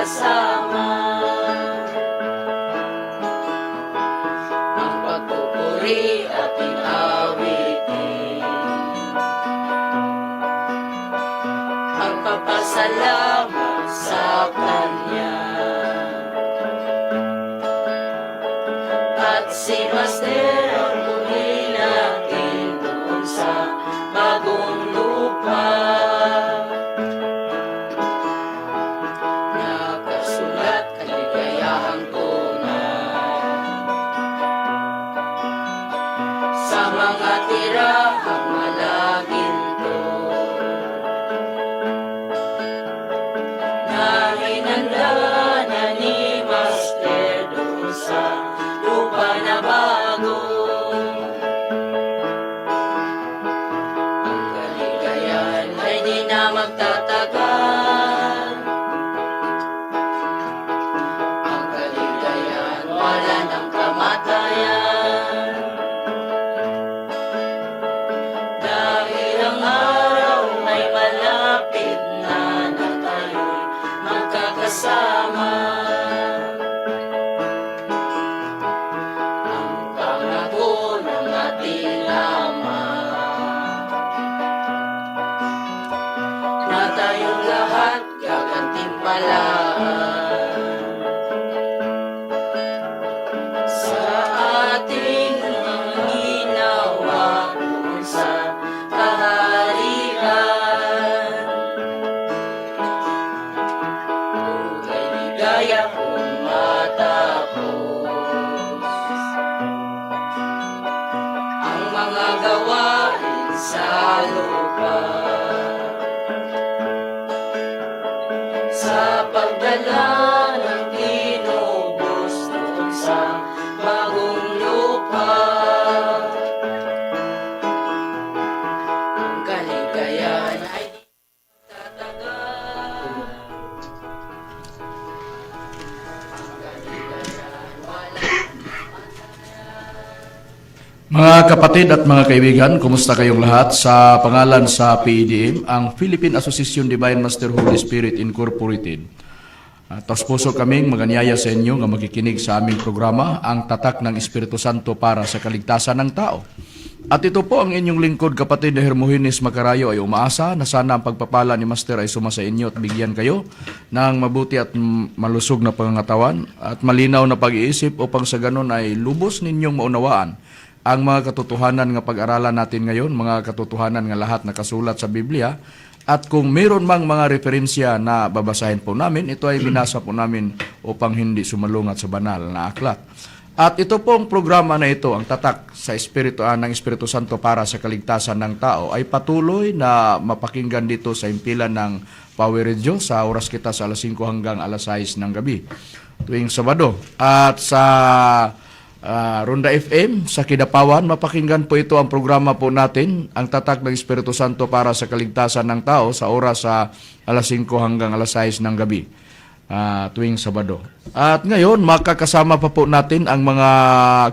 magkakasama. Ang pagpupuri at inawitin, ang papasalamat sa Kanya. At si Master ang muli natin doon sa bagong lupa, nakasulat kaligayahang tunay sa mga tirahang malaginto na hinanda na ni Master doon sa lupa na bago. Ang kaligayahan ay di na magtatagal. Ang kaligayahan wala ng kamatayan. Dahil ang araw ay malapit na tayo'y magkakasama. Na tayong lahat gagantimpalaan sa ating mga ginawa doon sa kaharian. Tunay ligaya kung matapos ang mga gawain sa lupa, sa pagdala ng tinubos doon sa bagong lupa. Ang kaligayahan ay di tatagal. Ang kaligayahan wala. Mga kapatid at mga kaibigan, kumusta kayong lahat? Sa pangalan sa PEDM, ang Philippine Association Divine Master Holy Spirit Incorporated. Taos puso kaming maganyaya sa inyo nga makikinig sa aming programa, ang Tatak ng Espiritu Santo para sa Kaligtasan ng Tao. At ito po ang inyong lingkod, kapatid na Hermogenes Macarayo, ay umaasa na sana ang pagpapala ni Master ay suma sa inyo at bigyan kayo ng mabuti at malusog na pangangatawan at malinaw na pag-iisip upang sa ganon ay lubos ninyong maunawaan ang mga katotohanan nga pag-aralan natin ngayon, mga katotohanan nga lahat nakasulat sa Biblia. At kung mayroon mang mga referensya na babasahin po namin, ito ay binasa po namin upang hindi sumalungat sa banal na aklat. At ito pong programa na ito, ang Tatak sa ng Espiritu Santo para sa Kaligtasan ng Tao, ay patuloy na mapakinggan dito sa impilan ng Power Radio sa oras kita sa alas 5 hanggang alas 6 ng gabi tuwing Sabado. At sa Ronda FM sa Kidapawan, mapakinggan po ito ang programa po natin, ang Tatak ng Espiritu Santo para sa Kaligtasan ng Tao sa oras sa alas 5 hanggang alas 6 ng gabi tuwing Sabado. At ngayon, makakasama pa po natin ang mga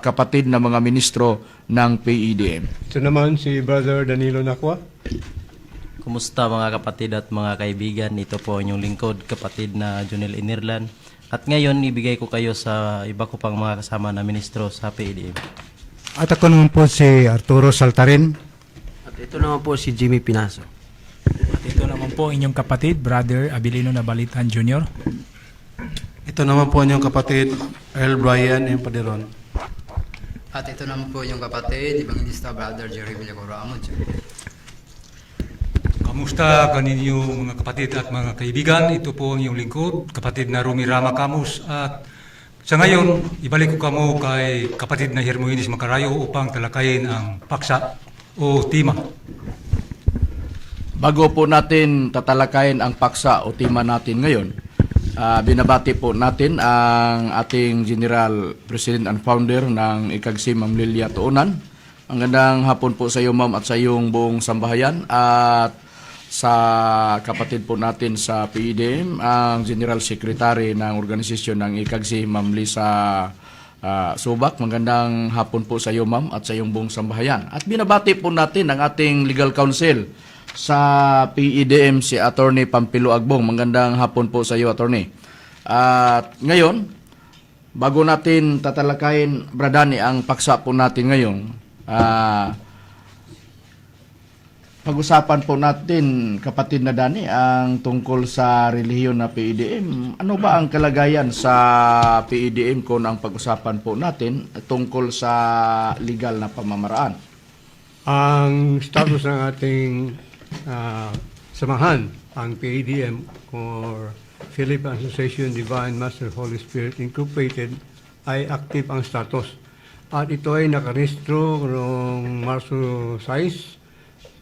kapatid na mga ministro ng PEDM. Ito naman si Brother Danilo Nakwa. Kumusta mga kapatid at mga kaibigan? Ito po ang inyong lingkod, kapatid na Jonel Inirlan. At ngayon, ibigay ko kayo sa iba ko pang mga kasama na ministro sa PEDM. At ako naman po si Arturo Saltarin. At ito naman po si Jimmy Pinaso. At ito naman po inyong kapatid, Brother Abilino Nabalitan Jr. Ito naman po inyong kapatid, Earl Brian M. Paderon. At ito naman po yung kapatid, Evangelista Brother Jerry Villacoro Amon. Kamusta kaninyo mga kapatid at mga kaibigan? Ito po ang iyong lingkod, kapatid na Rumi Rama Camus. At sa ngayon, ibalik ko kamo kay kapatid na Hermogenes Macarayo upang talakayin ang paksa o tema. Bago po natin tatalakayin ang paksa o tema natin ngayon, binabati po natin ang ating General President and Founder ng ICAGSI, Ma'am Lilia Tuunan. Ang gandang hapon po sa iyo, Ma'am, at sa iyong buong sambahayan. At sa kapatid po natin sa PEDM, ang General Secretary ng organisasyon ng ICAGSI, Ma'am Lisa Subak. Magandang hapon po sa iyo, Ma'am, at sa iyong buong sambahayan. At binabati po natin ang ating Legal Counsel sa PEDM, si Attorney Pampilo Agbong. Magandang hapon po sa iyo, Attorney. At ngayon, bago natin tatalakayin, Bradani, ang paksa po natin ngayon, pag-usapan po natin, kapatid na Dani, ang tungkol sa relihiyon na PIDM. Ano ba ang kalagayan sa PIDM kung ang pag-usapan po natin tungkol sa legal na pamamaraan? Ang status ng ating samahan, ang PADM or Philippine Association Divine Master Holy Spirit Incorporated, ay active ang status. At ito ay nakarehistro noong Marso 6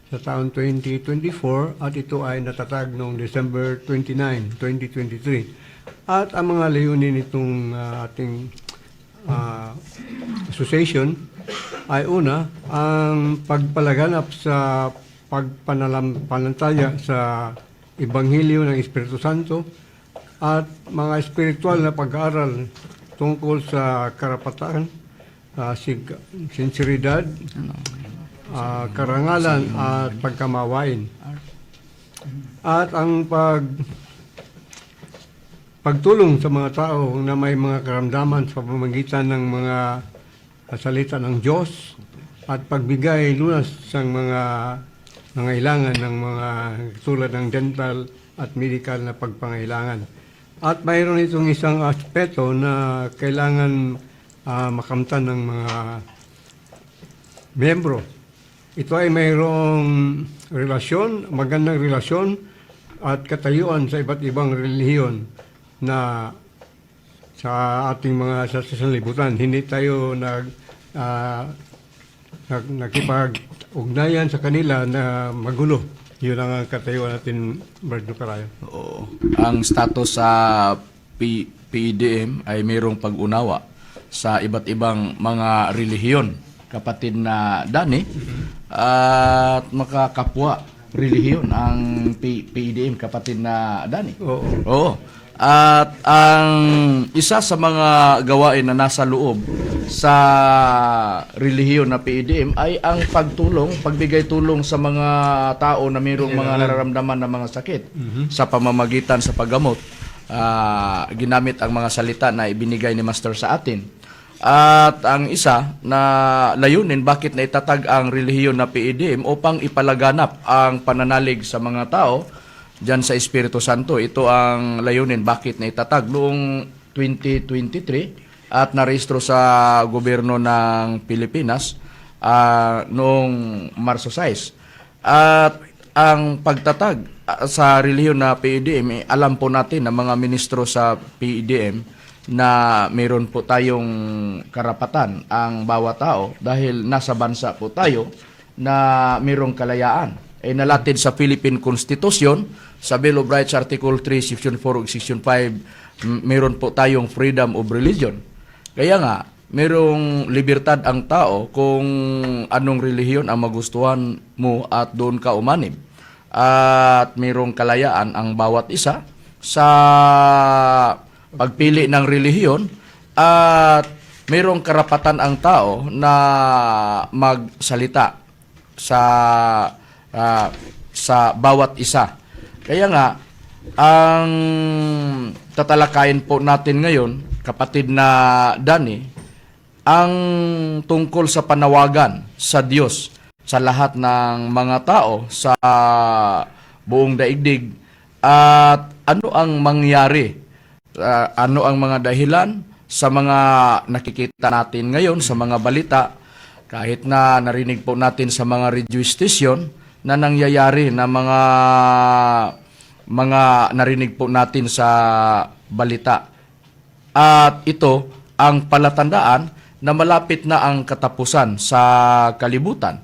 sa taon 2024 at ito ay natatag noong December 29, 2023. At ang mga layunin nitong ating association ay una, ang pagpalaganap sa pagpananampalataya sa Ebanghelyo ng Espiritu Santo at mga espiritual na pag-aaral tungkol sa karapatan, sinseridad, karangalan at pagkamawain. At ang pagtulong sa mga tao na may mga karamdaman sa pamamagitan ng mga salita ng Diyos at pagbigay lunas sa mga nangailangan ng mga tulad ng dental at medical na pagpangailangan. At mayroon itong isang aspeto na kailangan makamtan ng mga miyembro. Ito ay mayroong relasyon, magandang relasyon at katayuan sa iba't ibang relihiyon na sa ating mga sanlibutan. Hindi tayo nakipag-ugnayan sa kanila na magulo. Yun ang katayuan natin, Brad Lucarayo. Oo. Ang status sa PIDM ay mayroong pag-unawa sa iba't ibang mga relihiyon, kapatid na Dani, at makakapwa relihiyon ang PIDM, kapatid na Dani. Oo. Oo. At ang isa sa mga gawain na nasa loob sa relihiyon na PIDM ay ang pagbigay tulong sa mga tao na mayroong mga nararamdaman na mga sakit sa pamamagitan sa paggamot. Ginamit ang mga salita na ibinigay ni Master sa atin. At ang isa na layunin bakit na itatag ang relihiyon na PIDM upang ipalaganap ang pananalig sa mga tao diyan sa Espiritu Santo. Ito ang layunin bakit na itatag noong 2023 at narehistro sa gobyerno ng Pilipinas noong Marso 6. At ang pagtatag sa relihiyon na PIDM, alam po natin na mga ministro sa PIDM na mayroon po tayong karapatan ang bawat tao dahil nasa bansa po tayo na mayroong kalayaan. Nalatid sa Philippine Constitution, sa Bill of Rights Article 3, Section 4 ug Section 5, mayroon po tayong freedom of religion. Kaya nga, mayroong libertad ang tao kung anong relihiyon ang magustuhan mo at doon ka umanib. At mayroong kalayaan ang bawat isa sa pagpili ng relihiyon at mayroong karapatan ang tao na magsalita sa bawat isa. Kaya nga, ang tatalakayin po natin ngayon, kapatid na Dani, ang tungkol sa panawagan sa Diyos sa lahat ng mga tao sa buong daigdig at ano ang mangyari, ano ang mga dahilan sa mga nakikita natin ngayon sa mga balita, kahit na narinig po natin sa mga radio station na nangyayari na mga narinig po natin sa balita. At ito ang palatandaan na malapit na ang katapusan sa kalibutan,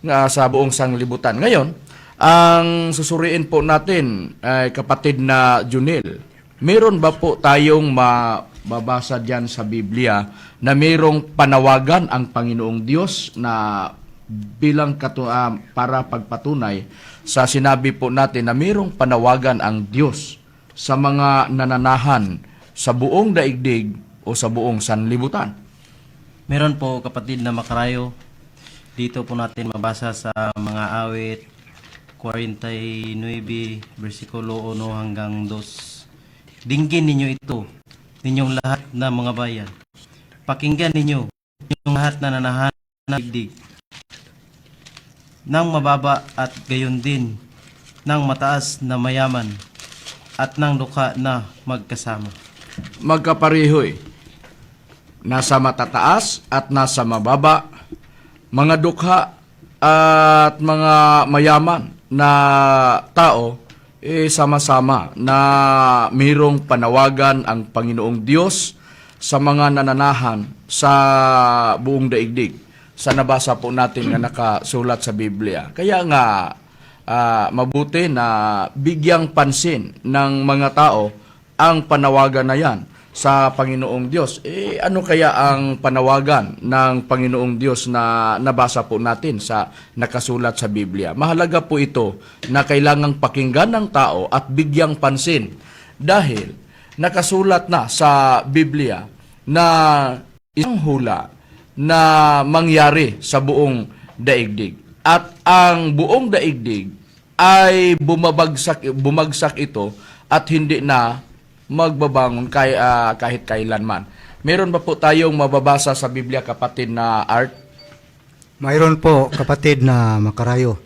sa buong sanglibutan. Ngayon, ang susuriin po natin ay kapatid na Junel, meron ba po tayong mababasa diyan sa Biblia na mayroong panawagan ang Panginoong Diyos na bilang para pagpatunay sa sinabi po natin na mayroong panawagan ang Diyos sa mga nananahan sa buong daigdig o sa buong sanlibutan? Meron po, kapatid na Makarayo. Dito po natin mabasa sa mga awit 49, versikulo 1 hanggang 2. Dinggin ninyo ito, ninyong lahat na mga bayan. Pakinggan ninyo, ninyong lahat na nanahan ng digdig. Nang mababa at gayon din, ng mataas na mayaman, at ng dukha na magkasama. Magkaparehoy, nasa matataas at nasa mababa, mga dukha at mga mayaman na tao, sama-sama na mayroong panawagan ang Panginoong Diyos sa mga nananahan sa buong daigdig. Sa nabasa po natin na nakasulat sa Biblia. Kaya nga, mabuti na bigyang pansin ng mga tao ang panawagan na yan sa Panginoong Diyos. Ano kaya ang panawagan ng Panginoong Diyos na nabasa po natin sa nakasulat sa Biblia? Mahalaga po ito na kailangang pakinggan ng tao at bigyang pansin dahil nakasulat na sa Biblia na isang hula na mangyari sa buong daigdig. At ang buong daigdig ay bumagsak ito at hindi na magbabangon kahit kailanman. Meron ba po tayong mababasa sa Biblia, kapatid na Art? Mayroon po, kapatid na Makarayo.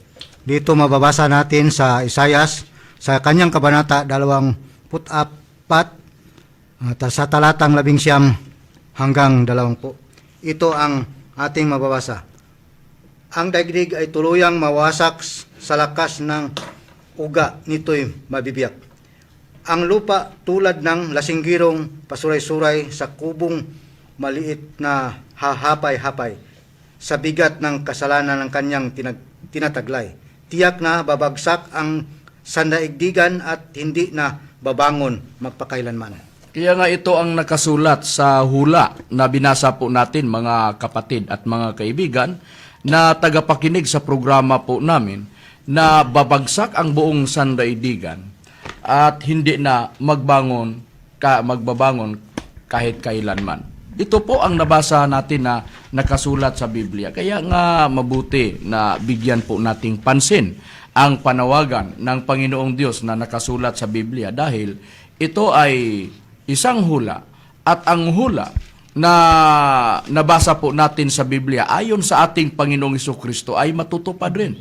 Dito mababasa natin sa Isayas, sa kanyang kabanata 24, at sa talatang 19 hanggang 20. Ito ang ating mababasa. Ang daigdig ay tuluyang mawasak sa lakas ng uga nito'y mabibiyak. Ang lupa tulad ng lasinggirong pasuray-suray sa kubong maliit na hahapay-hapay sa bigat ng kasalanan ng kanyang tinataglay. Tiyak na babagsak ang sandaigdigan at hindi na babangon magpakailanman. Kaya nga ito ang nakasulat sa hula na binasa po natin, mga kapatid at mga kaibigan, na tagapakinig sa programa po namin, na babagsak ang buong sandaigdigan at hindi na magbabangon kahit kailanman. Ito po ang nabasa natin na nakasulat sa Biblia. Kaya nga mabuti na bigyan po nating pansin ang panawagan ng Panginoong Diyos na nakasulat sa Biblia dahil ito ay isang hula at ang hula na nabasa po natin sa Biblia ayon sa ating Panginoong Hesukristo ay matutupad rin.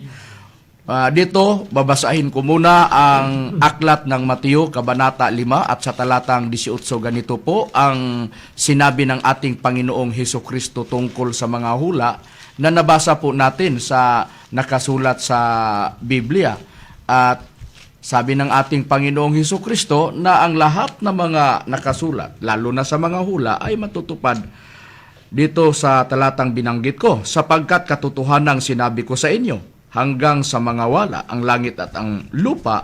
Dito, babasahin ko muna ang aklat ng Mateo, Kabanata 5 at sa talatang 18. Ganito po ang sinabi ng ating Panginoong Hesukristo tungkol sa mga hula na nabasa po natin sa nakasulat sa Biblia. At sabi ng ating Panginoong Hesukristo na ang lahat ng mga nakasulat, lalo na sa mga hula, ay matutupad dito sa talatang binanggit ko, sapagkat katotohanan ang sinabi ko sa inyo, hanggang sa mga wala ang langit at ang lupa,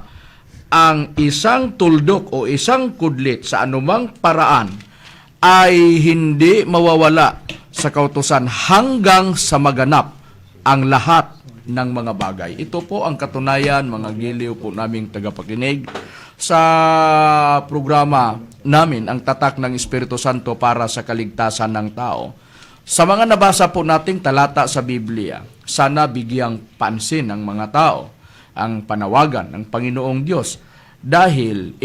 ang isang tuldok o isang kudlit sa anumang paraan ay hindi mawawala sa kautusan hanggang sa maganap ang lahat ng mga bagay. Ito po ang katunayan, mga giliw po naming tagapakinig sa programa namin, ang Tatak ng Espiritu Santo para sa Kaligtasan ng Tao. Sa mga nabasa po nating talata sa Biblia, sana bigyang pansin ng mga tao ang panawagan ng Panginoong Diyos dahil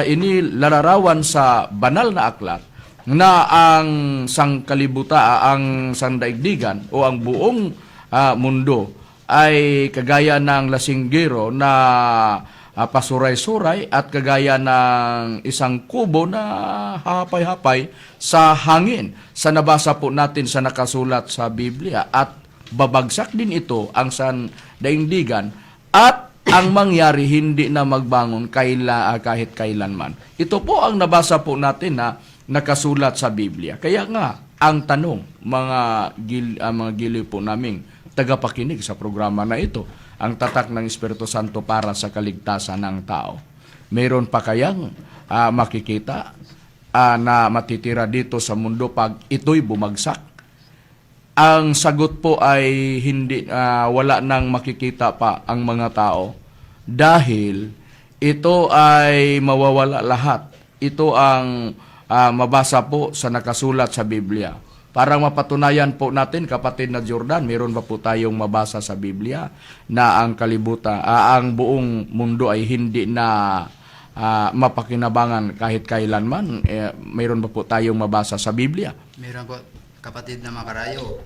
inilalarawan sa banal na aklat na ang ang sandaigdigan o ang buong mundo ay kagaya ng lasinggero na pasuray-suray at kagaya ng isang kubo na hapay-hapay sa hangin. Sa nabasa po natin sa nakasulat sa Biblia at babagsak din ito ang sandaigdigan at ang mangyari hindi na magbangon kahit kailanman. Ito po ang nabasa po natin na nakasulat sa Biblia. Kaya nga, ang tanong, mga giliw po naming tagapakinig sa programa na ito, ang Tatak ng Espiritu Santo para sa Kaligtasan ng Tao. Mayroon pa kayang makikita na matitira dito sa mundo pag ito'y bumagsak? Ang sagot po ay hindi, wala nang makikita pa ang mga tao dahil ito ay mawawala lahat. Ito ang mabasa po sa nakasulat sa Biblia. Para mapatunayan po natin, kapatid na Jordan, meron ba po tayong mabasa sa Biblia na ang ang buong mundo ay hindi na mapakinabangan kahit kailanman? Mayroon ba po tayong mabasa sa Biblia? Meron po, kapatid na makarayo.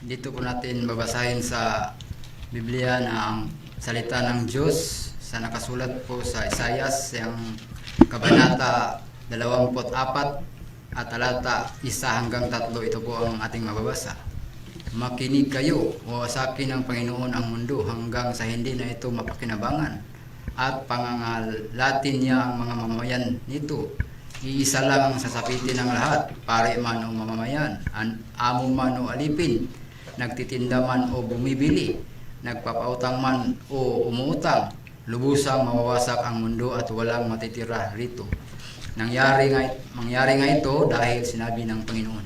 Dito po natin babasahin sa Biblia na ang salita ng Diyos sa nakasulat po sa Isaias, yung kabanata 24 at talata 1 hanggang 3. Ito po ang ating mababasa. Makinig kayo, wawasakin ng Panginoon ang mundo hanggang sa hindi na ito mapakinabangan, at pangangalatin niya ang mga mamamayan nito. Iisa lang ang sasapitin ng lahat, pare man o mamamayan, amo man o alipin, nagtitinda man o bumibili, nagpapautang man o umuutang, lubusang mawawasak ang mundo at walang matitira rito. Mangyari nga ito dahil sinabi ng Panginoon.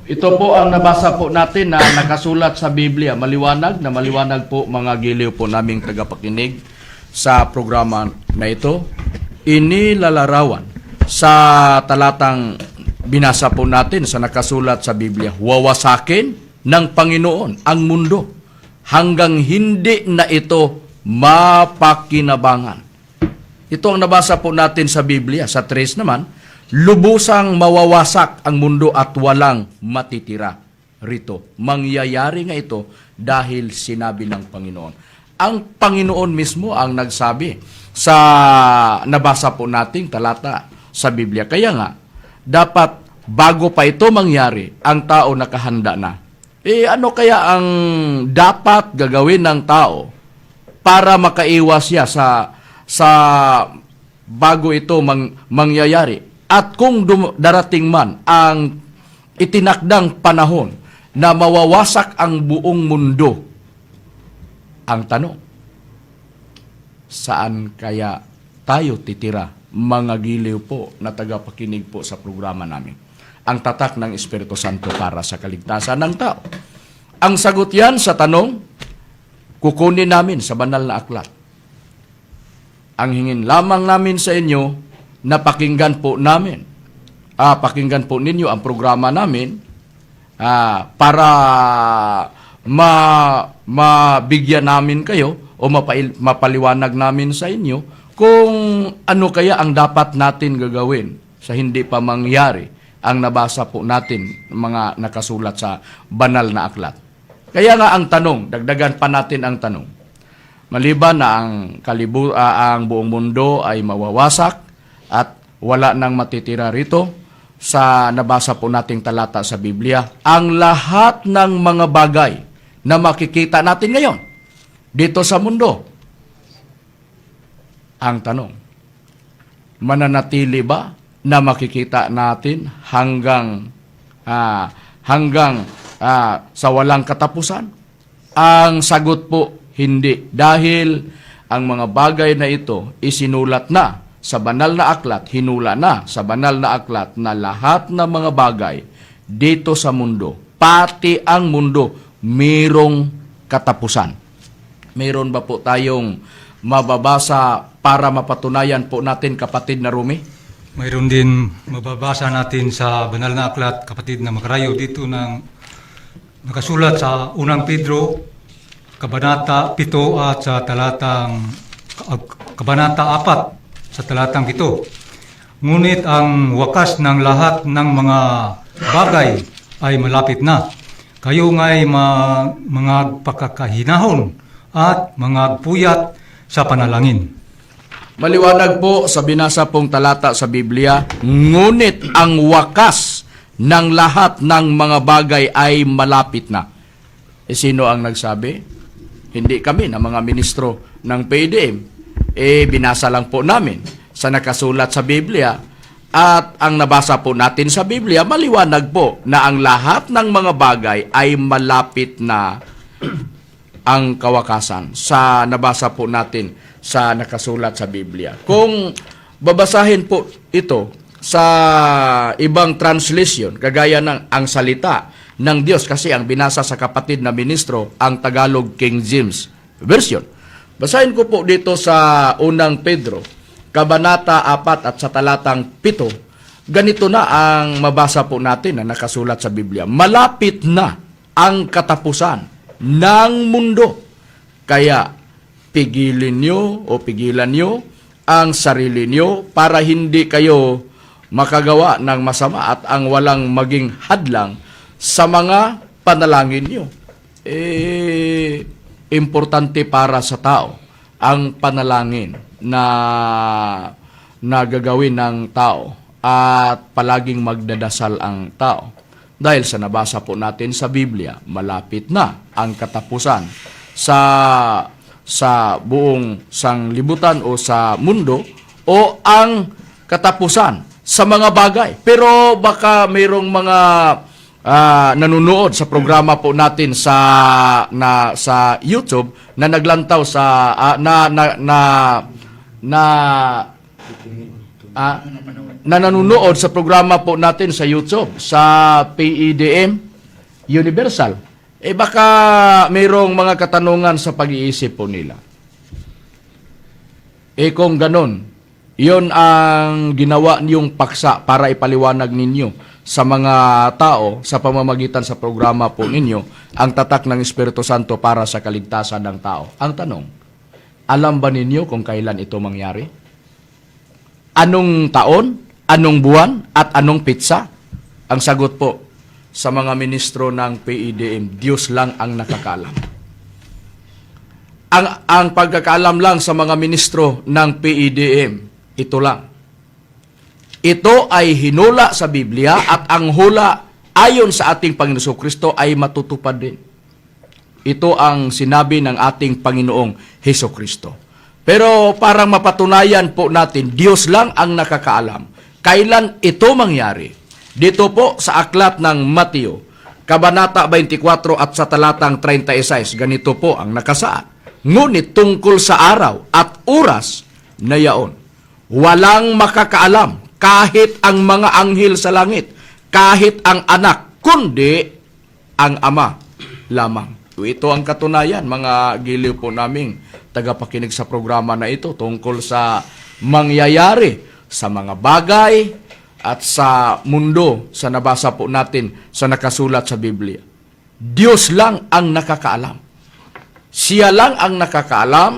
Ito po ang nabasa po natin na nakasulat sa Biblia. Maliwanag po mga giliw po naming tagapakinig sa programa na ito. Inilalarawan sa talatang binasa po natin sa nakasulat sa Biblia. Wawasakin ng Panginoon ang mundo hanggang hindi na ito mapakinabangan. Ito ang nabasa po natin sa Biblia. Sa 3 naman, lubusang mawawasak ang mundo at walang matitira rito. Mangyayari nga ito dahil sinabi ng Panginoon. Ang Panginoon mismo ang nagsabi sa nabasa po nating talata sa Biblia. Kaya nga, dapat bago pa ito mangyari, ang tao nakahanda na. Ano kaya ang dapat gagawin ng tao para makaiwas siya sa bago ito mangyayari? At kung darating man ang itinakdang panahon na mawawasak ang buong mundo, ang tanong, saan kaya tayo titira, mga giliw po na tagapakinig po sa programa namin? Ang tatak ng Espiritu Santo para sa kaligtasan ng tao. Ang sagot yan sa tanong, kukunin namin sa banal na aklat. Ang hingin lamang namin sa inyo na pakinggan po namin. Pakinggan po ninyo ang programa namin para mabigyan namin kayo o mapaliwanag namin sa inyo kung ano kaya ang dapat natin gagawin sa hindi pa mangyari ang nabasa po natin mga nakasulat sa banal na aklat. Kaya nga ang tanong, dagdagan pa natin ang tanong. Maliban na ang buong mundo ay mawawasak at wala nang matitira rito, sa nabasa po nating talata sa Biblia, ang lahat ng mga bagay na makikita natin ngayon dito sa mundo. Ang tanong, mananatili ba na makikita natin hanggang sa walang katapusan? Ang sagot po, hindi. Dahil ang mga bagay na ito isinulat na sa banal na aklat, hinula na sa banal na aklat na lahat ng mga bagay dito sa mundo, pati ang mundo, mayroong katapusan. Mayroon ba po tayong mababasa para mapatunayan po natin, kapatid na Rumi? Mayroon din mababasa natin sa banal na aklat, kapatid na makarayo, dito ng nakasulat sa 1 Pedro, kabanata 7 at sa talatang kabanata 4 sa talatang 7. Ngunit ang wakas ng lahat ng mga bagay ay malapit na. Kayo nga'y mga pakakahinahon at mga puyat sa panalangin. Maliwanag po sa binasa pong talata sa Biblia, ngunit ang wakas ng lahat ng mga bagay ay malapit na. Sino ang nagsabi? Hindi kami na mga ministro ng PDM. Binasa lang po namin sa nakasulat sa Biblia. At ang nabasa po natin sa Biblia, maliwanag po na ang lahat ng mga bagay ay malapit na ang kawakasan. Sa nabasa po natin sa nakasulat sa Biblia. Kung babasahin po ito sa ibang translation, kagaya ng ang salita ng Diyos, kasi ang binasa sa kapatid na ministro, ang Tagalog King James Version. Basahin ko po dito sa 1 Pedro, kabanata 4 at sa talatang 7. Ganito na ang mabasa po natin na nakasulat sa Biblia. Malapit na ang katapusan ng mundo. Kaya pigilan nyo ang sarili niyo para hindi kayo makagawa ng masama at ang walang maging hadlang sa mga panalangin niyo. Importante para sa tao ang panalangin na gagawin ng tao at palaging magdadasal ang tao. Dahil sa nabasa po natin sa Biblia, malapit na ang katapusan sa buong sanglibutan o sa mundo o ang katapusan sa mga bagay. Pero baka mayroong mga nanonood sa programa po natin sa YouTube na naglantaw sa na nanonood sa programa po natin sa YouTube sa PEDM Universal. Baka mayroong mga katanungan sa pag-iisip po nila. Kung ganon, yon ang ginawa niyong paksa para ipaliwanag ninyo sa mga tao sa pamamagitan sa programa po ninyo ang tatak ng Espiritu Santo para sa kaligtasan ng tao. Ang tanong, alam ba ninyo kung kailan ito mangyari? Anong taon? Anong buwan? At anong pitsa? Ang sagot po sa mga ministro ng PEDM, Diyos lang ang nakakaalam. Ang pagkakaalam lang sa mga ministro ng PEDM, ito lang. Ito ay hinula sa Biblia at ang hula ayon sa ating Panginoon Kristo ay matutupad din. Ito ang sinabi ng ating Panginoong Hesus Kristo. Pero parang mapatunayan po natin, Diyos lang ang nakakaalam kailan ito mangyari. Dito po sa aklat ng Mateo, Kabanata 24 at sa talatang 36, ganito po ang nakasaad. Ngunit tungkol sa araw at oras na yaon, walang makakaalam kahit ang mga anghel sa langit, kahit ang anak, kundi ang Ama lamang. Ito ang katunayan, mga giliw po naming tagapakinig sa programa na ito tungkol sa mangyayari sa mga bagay at sa mundo sa nabasa po natin sa nakasulat sa Biblia. Diyos lang ang nakakaalam. Siya lang ang nakakaalam.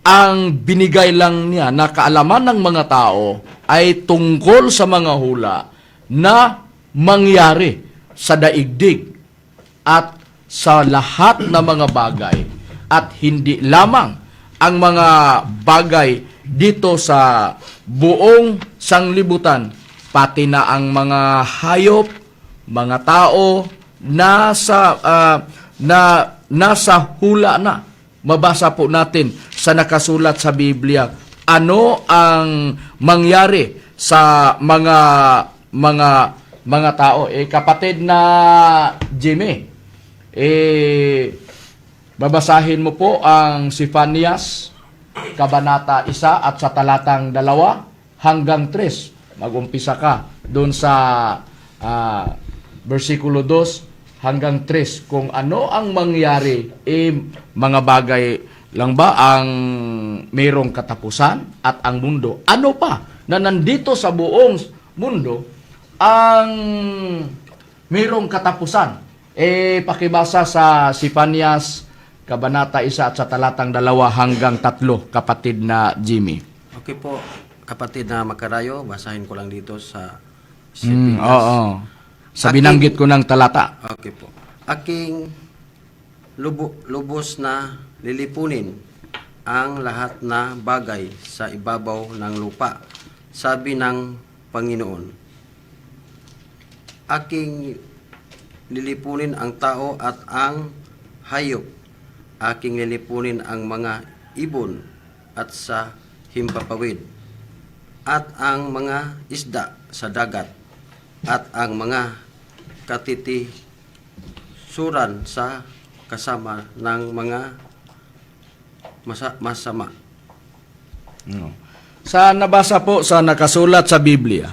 Ang binigay lang niya na kaalaman ng mga tao ay tungkol sa mga hula na mangyari sa daigdig at sa lahat ng mga bagay at hindi lamang ang mga bagay dito sa buong sanglibutan, pati na ang mga hayop, mga tao nasa hula na. Mabasa po natin sa nakasulat sa Biblia ano ang mangyari sa mga tao. Kapatid na Jimmy, babasahin mo po ang Sifanias Kabanata 1 at sa talatang 2 hanggang 3. Mag-umpisa ka doon sa versikulo 2 hanggang 3. Kung ano ang mangyari, mga bagay lang ba ang mayroong katapusan at ang mundo? Ano pa na nandito sa buong mundo ang mayroong katapusan? Pakibasa sa Sifanias Kabanata 1 at sa talatang 2 hanggang 3, kapatid na Jimmy. Okay po, kapatid na Makarayo, basahin ko lang dito sa Oo. Sa binanggit ko ng talata. Okay po. Aking lubos na lilipunin ang lahat na bagay sa ibabaw ng lupa, sabi ng Panginoon. Aking lilipunin ang tao at ang hayop. Aking lilipunin ang mga ibon at sa himpapawid, at ang mga isda sa dagat, at ang mga katitisuran sa kasama ng mga masama. Sa nabasa po sa nakasulat sa Biblia,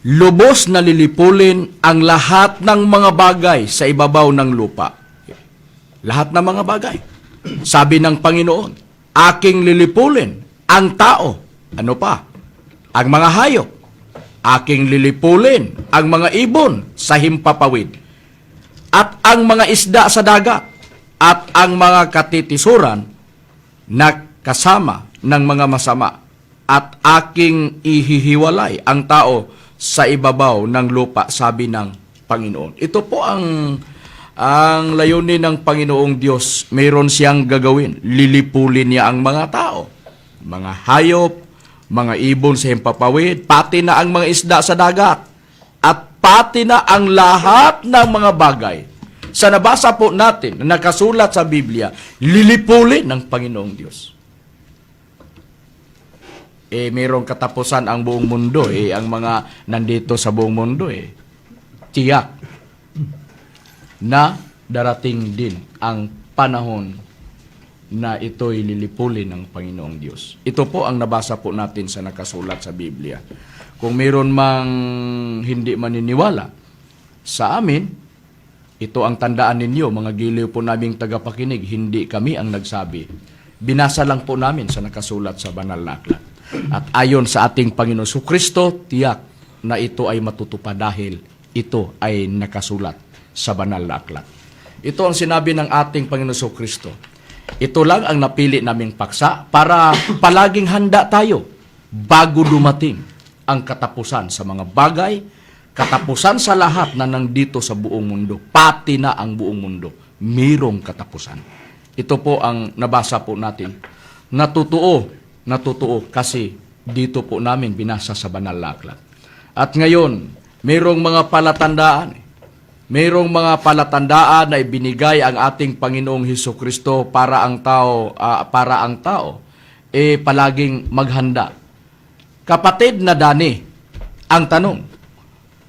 lubos na lilipulin ang lahat ng mga bagay sa ibabaw ng lupa. Lahat ng mga bagay. Sabi ng Panginoon, aking lilipulin ang tao. Ano pa? Ang mga hayop. Aking lilipulin ang mga ibon sa himpapawid. At ang mga isda sa dagat. At ang mga katitisuran na kasama ng mga masama. at aking ihihiwalay ang tao sa ibabaw ng lupa, sabi ng Panginoon. Ito po ang layunin ng Panginoong Diyos. Mayroon siyang gagawin. Lilipulin niya ang mga tao, mga hayop, mga ibon sa himpapawid, pati na ang mga isda sa dagat, at pati na ang lahat ng mga bagay. Sa nabasa po natin na nakasulat sa Biblia, lilipulin ng Panginoong Diyos. Mayroong katapusan ang buong mundo. Ang mga nandito sa buong mundo, tiyak na darating din ang panahon na ito'y lilipulin ng Panginoong Diyos. Ito po ang nabasa po natin sa nakasulat sa Biblia. Kung mayroon mang hindi maniniwala sa amin, ito ang tandaan ninyo, mga giliw po naming tagapakinig, hindi kami ang nagsabi. Binasa lang po namin sa nakasulat sa banal na aklat. At ayon sa ating Panginoon Kristo, tiyak na ito ay matutupad dahil ito ay nakasulat sa banal na aklat. Ito ang sinabi ng ating Panginoon Kristo. Ito lang ang napili naming paksa para palaging handa tayo bago dumating ang katapusan sa mga bagay, katapusan sa lahat na nandito sa buong mundo, pati na ang buong mundo, mayroong katapusan. Ito po ang nabasa po natin. Natutuo kasi dito po namin binasa sa banal na aklat. At ngayon, mayroong mga palatandaan. Mayroong mga palatandaan na ibinigay ang ating Panginoong Hesukristo para ang tao palaging maghanda. Kapatid na Dani, ang tanong,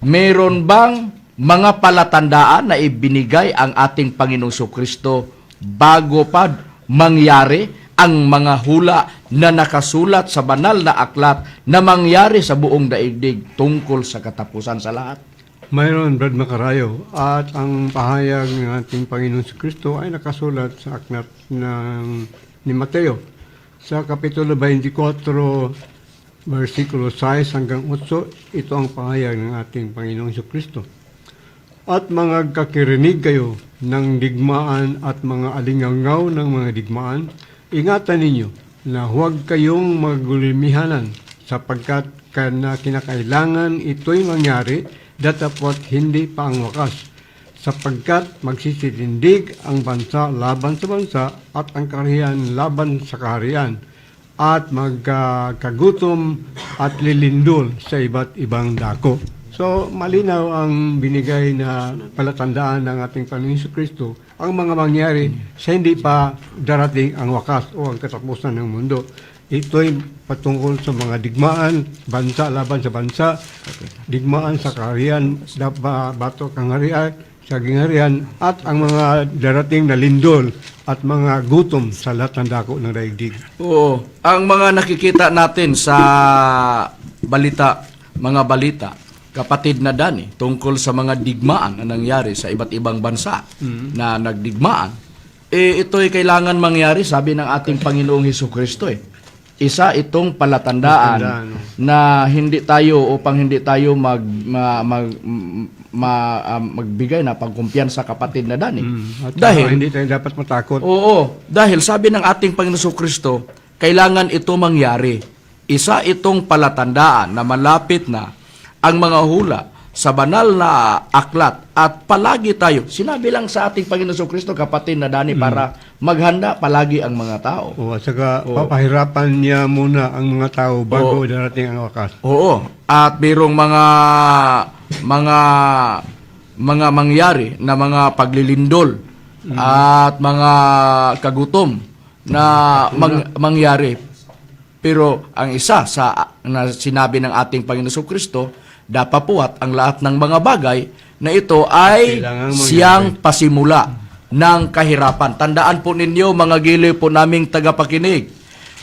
mayroon bang mga palatandaan na ibinigay ang ating Panginoong Hesukristo bago pa mangyari ang mga hula na nakasulat sa banal na aklat na mangyari sa buong daigdig tungkol sa katapusan sa lahat? Mayroon, Brad Macarayo, at ang pahayag ng ating Panginoon Kristo ay nakasulat sa aklat ni Mateo sa Kapitulo 24, versikulo 6 hanggang 8. Ito ang pahayag ng ating Panginoon Kristo. At mga kakirinig kayo ng digmaan at mga alingaw ng mga digmaan, ingatan ninyo na huwag kayong magulimihanan sapagkat kinakailangan ito'y mangyari datapot hindi pa ang wakas, sapagkat magsisitindig ang bansa laban sa bansa at ang kaharian laban sa kaharian, at magkagutom at lilindol sa iba't ibang dako. So, malinaw ang binigay na palatandaan ng ating Panginoon Kristo, ang mga mangyari sa hindi pa darating ang wakas o ang katapusan ng mundo. Ito'y patungkol sa mga digmaan, bansa laban sa bansa, digmaan sa kaharian, bato kangharian, sa gingharian, at ang mga darating na lindol at mga gutom sa lahat ng dako ng daigdig. Oo, ang mga nakikita natin sa mga balita, kapatid na Dani, tungkol sa mga digmaan na nangyari sa iba't ibang bansa na nagdigmaan, ito'y kailangan mangyari, sabi ng ating Panginoong Hesukristo. Isa itong palatandaan na hindi tayo magbigay na pagkumpiyansa kapatid na Dani. Dahil hindi tayo dapat matakot. Oo, dahil sabi ng ating Panginoon Kristo, kailangan ito mangyari. Isa itong palatandaan na malapit na ang mga hula sa banal na aklat at palagi tayo. Sinabi lang sa ating Panginoon Kristo, kapatid na Dani, para maghanda palagi ang mga tao. At saka papahirapan niya muna ang mga tao bago darating ang wakas. Oo. At mayroong mga mangyari na mga paglilindol at mga kagutom na mangyari. Pero ang isa na sinabi ng ating Panginoon Kristo, dapapuat ang lahat ng mga bagay na ito ay siyang pasimula ng kahirapan. Tandaan po ninyo, mga giliw po naming tagapakinig,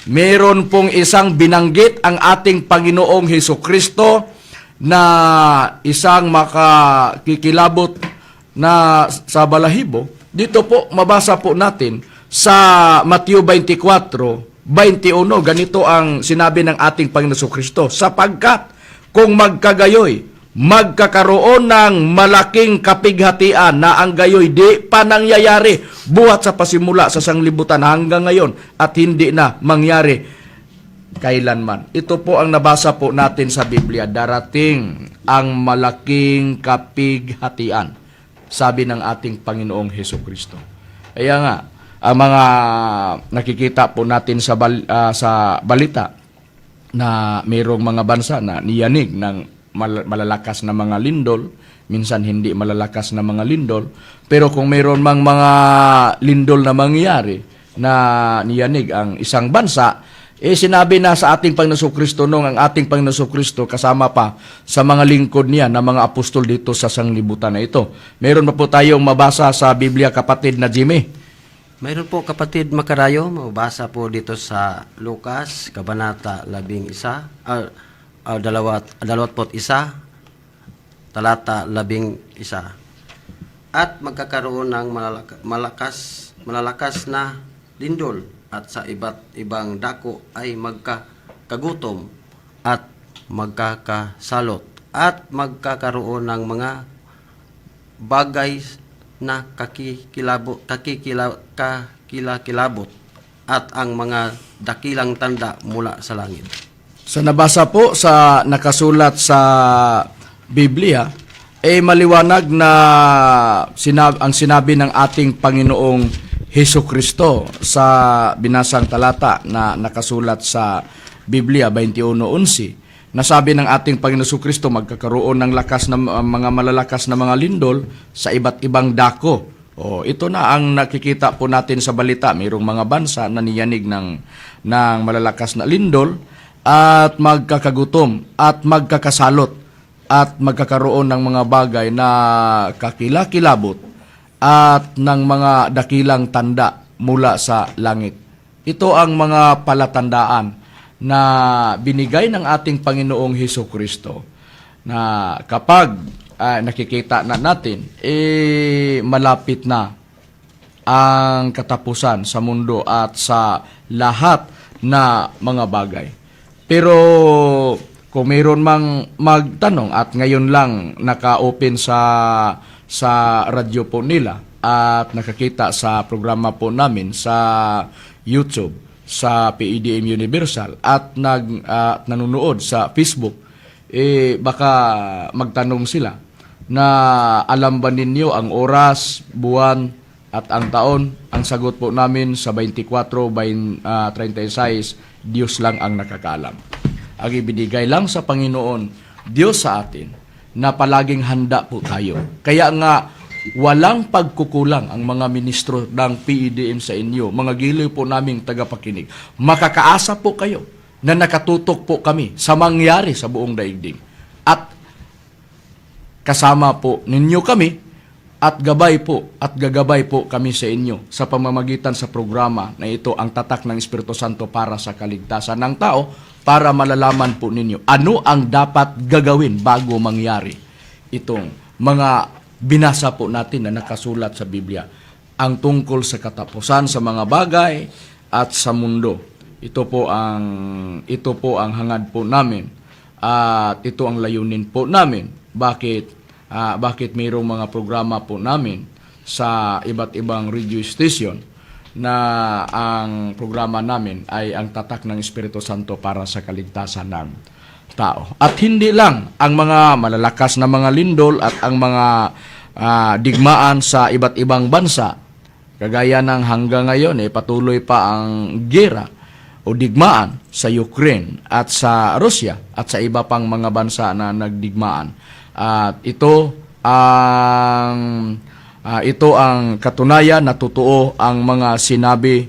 meron pong isang binanggit ang ating Panginoong Hesukristo na isang makakikilabot na sa balahibo. Dito po, mabasa po natin sa Mateo 24:21, ganito ang sinabi ng ating Panginoong Hesukristo, sapagkat kung magkagayoy, magkakaroon ng malaking kapighatian na ang gayoy di pa nangyayari buhat sa pasimula sa sanglibutan hanggang ngayon at hindi na mangyari kailanman. Ito po ang nabasa po natin sa Biblia. Darating ang malaking kapighatian, sabi ng ating Panginoong Hesukristo. Kaya nga, ang mga nakikita po natin sa balita na mayroong mga bansa na niyanig ng malalakas na mga lindol, minsan hindi malalakas na mga lindol, pero kung mayroon mang mga lindol na mangyayari na niyanig ang isang bansa, sinabi na sa ating Panginoong Kristo nung ang ating Panginoong Kristo kasama pa sa mga lingkod niya na mga apostol dito sa sanglibutan na ito. Mayroon pa po tayong mabasa sa Biblia, kapatid na Jimmy? Mayroon po, kapatid Makarayo, mabasa po dito sa Lucas, Kabanata 21, talata 11. At magkakaroon ng malalakas na lindol, at sa iba't ibang dako ay magkakagutom at magkakasalot, at magkakaroon ng mga bagay na kakilakilabot at ang mga dakilang tanda mula sa langit. Sa nabasa po sa nakasulat sa Biblia, maliwanag na ang sinabi ng ating Panginoong Hesukristo sa binasang talata na nakasulat sa Biblia 21:11. Nasabi ng ating Panginoon Hesukristo, magkakaroon ng mga malalakas na mga lindol sa iba't ibang dako. Ito na ang nakikita po natin sa balita. Mayroong mga bansa na niyanig ng malalakas na lindol at magkakagutom at magkakasalot at magkakaroon ng mga bagay na kakilakilabot at ng mga dakilang tanda mula sa langit. Ito ang mga palatandaan na binigay ng ating Panginoong Hesukristo na kapag nakikita na natin, malapit na ang katapusan sa mundo at sa lahat na mga bagay. Pero kung mayroon mang magtanong at ngayon lang naka-open sa radyo po nila at nakakita sa programa po namin sa YouTube, sa PEDM Universal at nanonood sa Facebook, baka magtanong sila na alam ba ninyo ang oras, buwan at ang taon? Ang sagot po namin sa 24/36, Diyos lang ang nakakaalam. Ang ibinigay lang sa Panginoon Diyos sa atin na palaging handa po tayo. Kaya nga, walang pagkukulang ang mga ministro ng PEDM sa inyo, mga giliw po naming tagapakinig. Makakaasa po kayo na nakatutok po kami sa mangyari sa buong daigdig. At kasama po ninyo kami at gagabay po kami sa inyo sa pamamagitan sa programa na ito, ang tatak ng Espiritu Santo para sa kaligtasan ng tao, para malalaman po ninyo ano ang dapat gagawin bago mangyari itong mga binasa po natin na nakasulat sa Biblia, ang tungkol sa katapusan sa mga bagay at sa mundo. Ito po ang hangad po namin at ito ang layunin po namin. Bakit mayroong mga programa po namin sa iba't ibang radio station na ang programa namin ay ang tatak ng Espiritu Santo para sa kaligtasan ng tao. At hindi lang ang mga malalakas na mga lindol at ang mga digmaan sa iba't ibang bansa, kagaya ng hanggang ngayon patuloy pa ang gera o digmaan sa Ukraine at sa Russia at sa iba pang mga bansa na nagdigmaan. At ito ang katunayan na totoo ang mga sinabi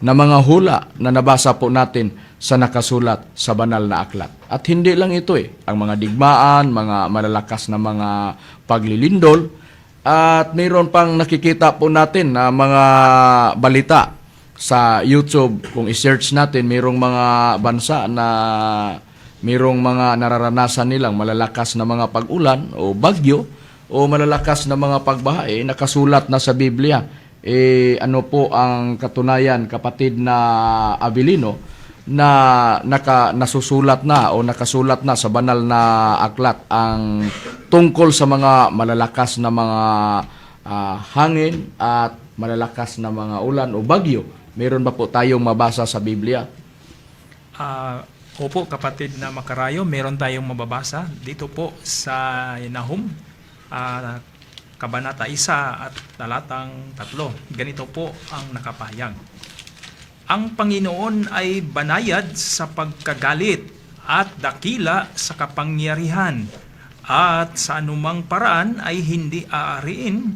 na mga hula na nabasa po natin sa nakasulat sa banal na aklat. At hindi lang ito ang mga digmaan, mga malalakas na mga paglilindol, at mayroon pang nakikita po natin na mga balita sa YouTube. Kung i-search natin, mayroong mga bansa na mayroong mga nararanasan nilang malalakas na mga pag-ulan o bagyo o malalakas na mga pagbaha, nakasulat na sa Biblia. Ano po ang katunayan, kapatid na Abilino, na nasusulat na o nakasulat na sa banal na aklat ang tungkol sa mga malalakas na mga hangin at malalakas na mga ulan o bagyo. Meron ba po tayong mabasa sa Biblia? Opo, kapatid na Makarayo, meron tayong mababasa dito po sa Nahum, Kabanata 1 at talatang 3. Ganito po ang nakapahayag. Ang Panginoon ay banayad sa pagkagalit at dakila sa kapangyarihan, at sa anumang paraan ay hindi aariin,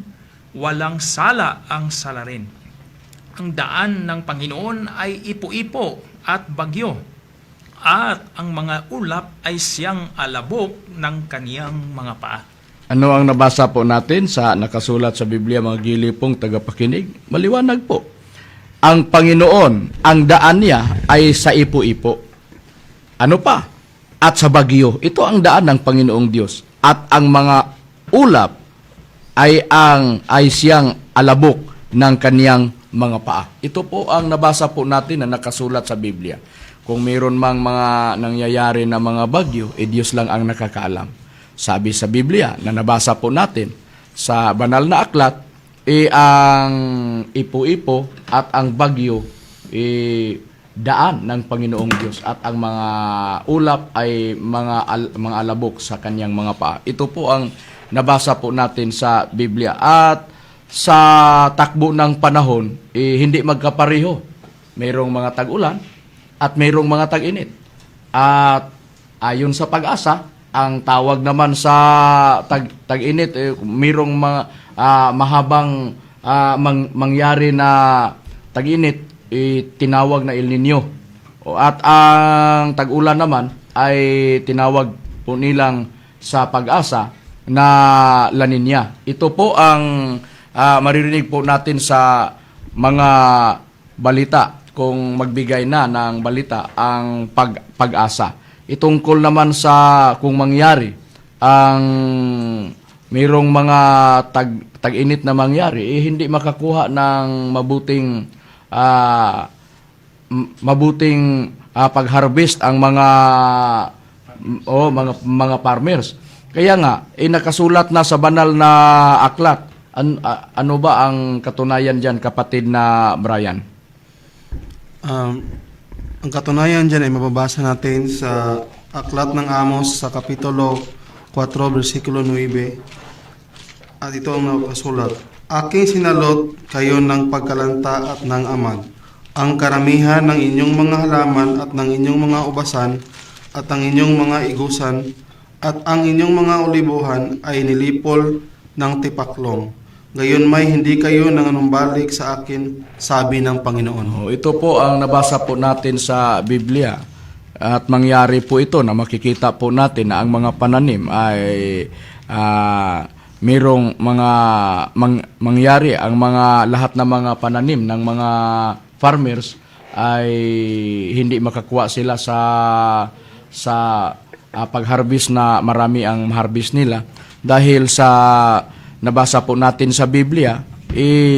walang sala ang salarin. Ang daan ng Panginoon ay ipo-ipo at bagyo, at ang mga ulap ay siyang alabok ng kaniyang mga paa. Ano ang nabasa po natin sa nakasulat sa Biblia, mga gilipong tagapakinig? Maliwanag po. Ang Panginoon, ang daan niya ay sa ipo-ipo. Ano pa? At sa bagyo. Ito ang daan ng Panginoong Diyos. At ang mga ulap ay siyang alabok ng kaniyang mga paa. Ito po ang nabasa po natin na nakasulat sa Biblia. Kung mayroon mang mga nangyayari na mga bagyo, Diyos lang ang nakakaalam. Sabi sa Biblia na nabasa po natin sa banal na aklat, ang ipo-ipo at ang bagyo daan ng Panginoong Diyos, at ang mga ulap ay mga alabok sa kanyang mga paa. Ito po ang nabasa po natin sa Biblia. At sa takbo ng panahon, hindi magkapareho. Mayroong mga tag-ulan at mayroong mga tag-init. At ayon sa Pag-asa, ang tawag naman sa tag-init, mayroong mga mahabang mangyari na tag-init, tinawag na El Nino. At ang tag-ulan naman ay tinawag po nilang sa Pag-asa na La Nina. Ito po ang maririnig po natin sa mga balita, kung magbigay na ng balita ang Pag-asa. Itungkol naman sa kung mangyari ang mayroong mga tag-init na mangyari, hindi makakuha ng mabuting pag-harvest ang mga farmers. Kaya nga, nakasulat na sa banal na aklat. Ano ba ang katunayan diyan, kapatid na Brian? Ang katunayan dyan ay mababasa natin sa Aklat ng Amos sa Kapitulo 4, versikulo 9. At ito ang nakasulat. Aking sinalot kayo ng pagkalanta at ng amag. Ang karamihan ng inyong mga halaman at ng inyong mga ubasan at ang inyong mga igusan at ang inyong mga olibuhan ay nilipol ng tipaklong. Gayon may hindi kayo nanganumbalik sa akin, sabi ng Panginoon. Ito po ang nabasa po natin sa Biblia. At mangyari po ito na makikita po natin na ang mga pananim ay mayroong mga mangyari. Ang mga lahat ng mga pananim ng mga farmers ay hindi makakuha sila sa pag-harvest na marami ang harvest nila dahil sa nabasa po natin sa Biblia,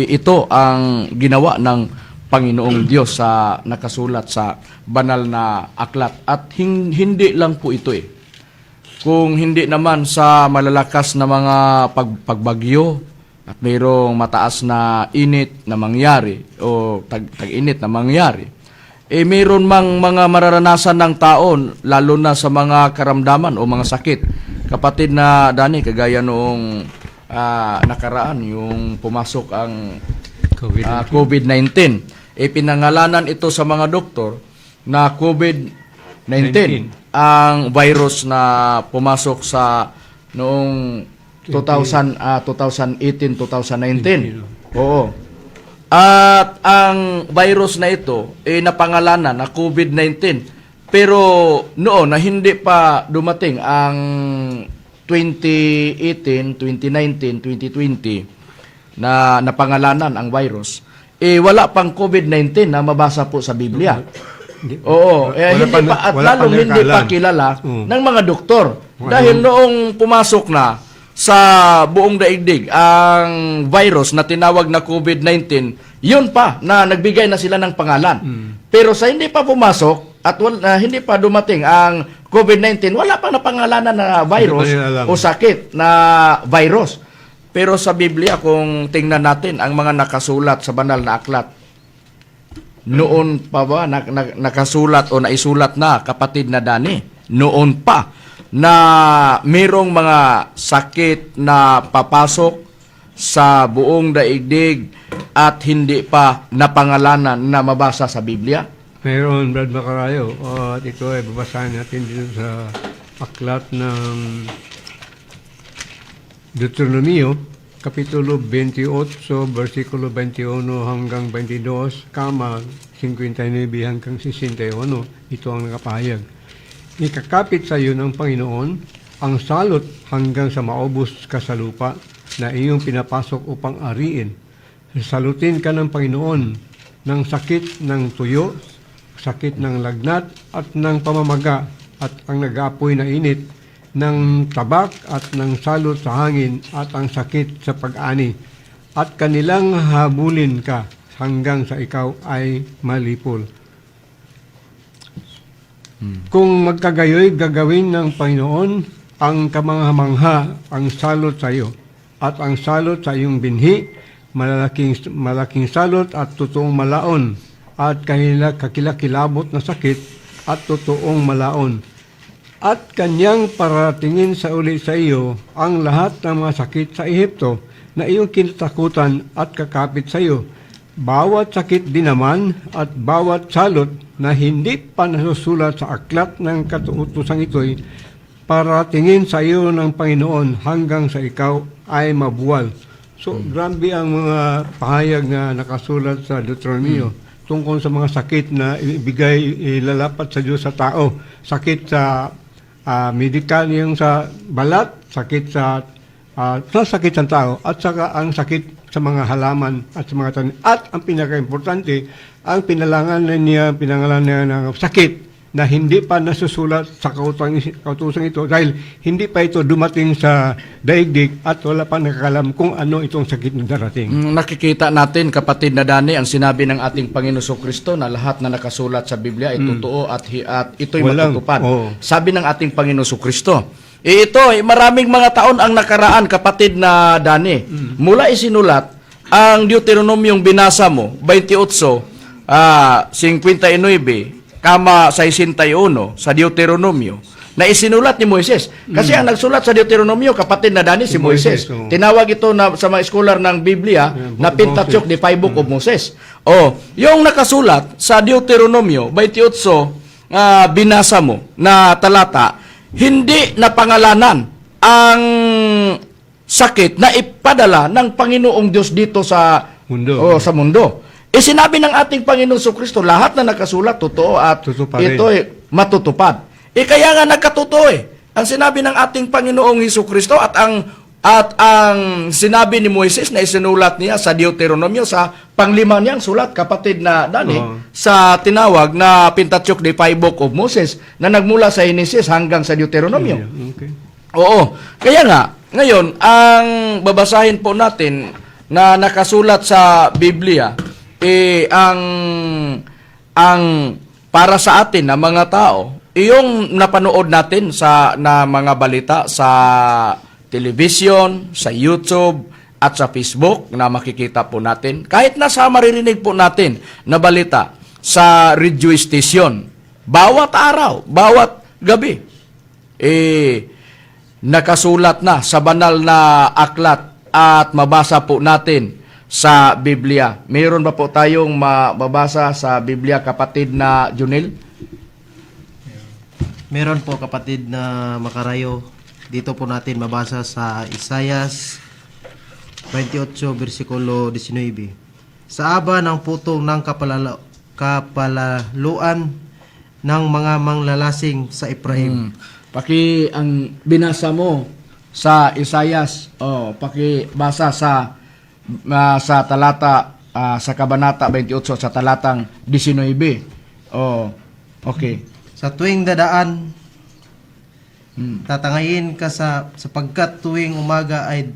ito ang ginawa ng Panginoong Diyos sa nakasulat sa banal na aklat. At hindi lang po ito Kung hindi naman sa malalakas na mga pagbagyo at mayroong mataas na init na mangyari o tag-init na mangyari, mayroon mang mga mararanasan ng taon, lalo na sa mga karamdaman o mga sakit. Kapatid na Dani, kagaya noong nakaraan, yung pumasok ang COVID-19. Pinangalanan ito sa mga doktor na COVID-19, ang virus na pumasok sa noong 2018-2019. Oo. At ang virus na ito napangalanan na COVID-19. Pero noon na hindi pa dumating ang 2018, 2019, 2020 na napangalanan ang virus, wala pang COVID-19 na mabasa po sa Biblia. Oo, hindi pa kilala ng mga doktor. Dahil noong pumasok na sa buong daigdig ang virus na tinawag na COVID-19, yun pa na nagbigay na sila ng pangalan. Pero sa hindi pa pumasok at hindi pa dumating ang COVID-19, wala pa na pangalanan na virus o sakit na virus. Pero sa Biblia, kung tingnan natin ang mga nakasulat sa banal na aklat, Noon pa ba nakasulat o naisulat na, kapatid na Dani? Noon pa na mayroong mga sakit na papasok sa buong daigdig at hindi pa napangalanan na mabasa sa Biblia? Mayroon, Brad Macarayo, at ito ay babasahin natin dito sa aklat ng Deuteronomio, Kapitulo 28, versikulo 21 hanggang 22, 59 hanggang 61. Ito ang nakapahayag. Ikakapit sa iyo ng Panginoon ang salot hanggang sa maubos ka sa lupa na iyong pinapasok upang ariin. Salutin ka ng Panginoon ng sakit ng tuyo, sakit ng lagnat at ng pamamaga at ang nag-aapoy na init ng tabak at ng salot sa hangin at ang sakit sa pag-ani at kanilang habulin ka hanggang sa ikaw ay malipol. Kung magkagayoy gagawin ng Panginoon ang kamangha-mangha ang salot sa iyo at ang salot sa iyong binhi, malaking salot at totoong malaon at kakilakilabot na sakit at totoong malaon. At kanyang paratingin sa uli sa iyo ang lahat ng mga sakit sa Ehipto na iyong kinatakutan at kakapit sa iyo. Bawat sakit din naman at bawat salot na hindi pa nasusulat sa aklat ng katuutosang ito'y paratingin sa iyo ng Panginoon hanggang sa ikaw ay mabuwal. So, grabe ang mga pahayag na nakasulat sa Deuteronomio tungkol sa mga sakit na ilalapat sa Diyos sa tao. Sakit sa medical, yung sa balat, sakit sa sakit ng tao, at saka ang sakit sa mga halaman at sa mga tanim. At ang pinaka-importante, ang pinangalan niya ng sakit na hindi pa nasusulat sa kautusan ito dahil hindi pa ito dumating sa daigdig at wala pa nakakalam kung ano itong sakit na darating. Nakikita natin, kapatid na Dani, ang sinabi ng ating Panginoon Kristo na lahat na nakasulat sa Biblia ay totoo at ito'y matutupad. Sabi ng ating Panginoon Kristo. Ito, maraming mga taon ang nakaraan, kapatid na Dani. Mula isinulat ang Deuteronomium binasa mo, 28, 59, kama 61 sa Deuteronomio na isinulat ni Moises. Kasi ang nagsulat sa Deuteronomio, kapatid na Dani, si Moises. Tinawag ito na, sa mga scholar ng Biblia na Pentateuch, the Five Book of Moses. Yung nakasulat sa Deuteronomio 28 binasa mo na talata, hindi na pangalanan ang sakit na ipadala ng Panginoong Diyos dito sa mundo. Sinabi ng ating Panginoon Kristo, lahat na nakasulat, totoo at ito ay matutupad. Kaya nga nagkatotoo ang sinabi ng ating Panginoong Kristo at ang sinabi ni Moises na isinulat niya sa Deuteronomio sa panglima niyang sulat, kapatid na Dani, sa tinawag na Pentateuch, the Five Book of Moses, na nagmula sa Genesis hanggang sa Deuteronomio. Kaya nga, ngayon, ang babasahin po natin na nakasulat sa Biblia, ang para sa atin na mga tao, yung napanood natin na mga balita sa television, sa YouTube, at sa Facebook na makikita po natin, kahit nasa maririnig po natin na balita sa radio station, bawat araw, bawat gabi, nakasulat na sa banal na aklat at mabasa po natin sa Biblia. Mayroon ba po tayong mababasa sa Biblia, kapatid na Junel? Meron po, kapatid na Macarayo. Dito po natin mabasa sa Isaias 28, versikulo 19. Sa aba ng putong ng kapalaluan ng mga manglalasing sa Ephraim. Paki ang binasa mo sa Isaias, pakibasa sa talata sa kabanata 28 sa talatang 19. Okay. Sa tuwing dadaan, tatangayin ka sapagkat tuwing umaga ay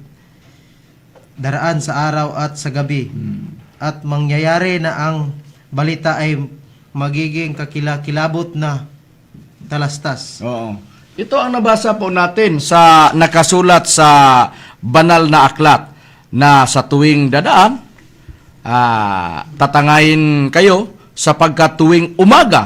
daraan sa araw at sa gabi. At mangyayari na ang balita ay magiging kakilakilabot na talastas. Ito ang nabasa po natin sa nakasulat sa banal na aklat na sa tuwing dadaan, tatangayin kayo sapagkat tuwing umaga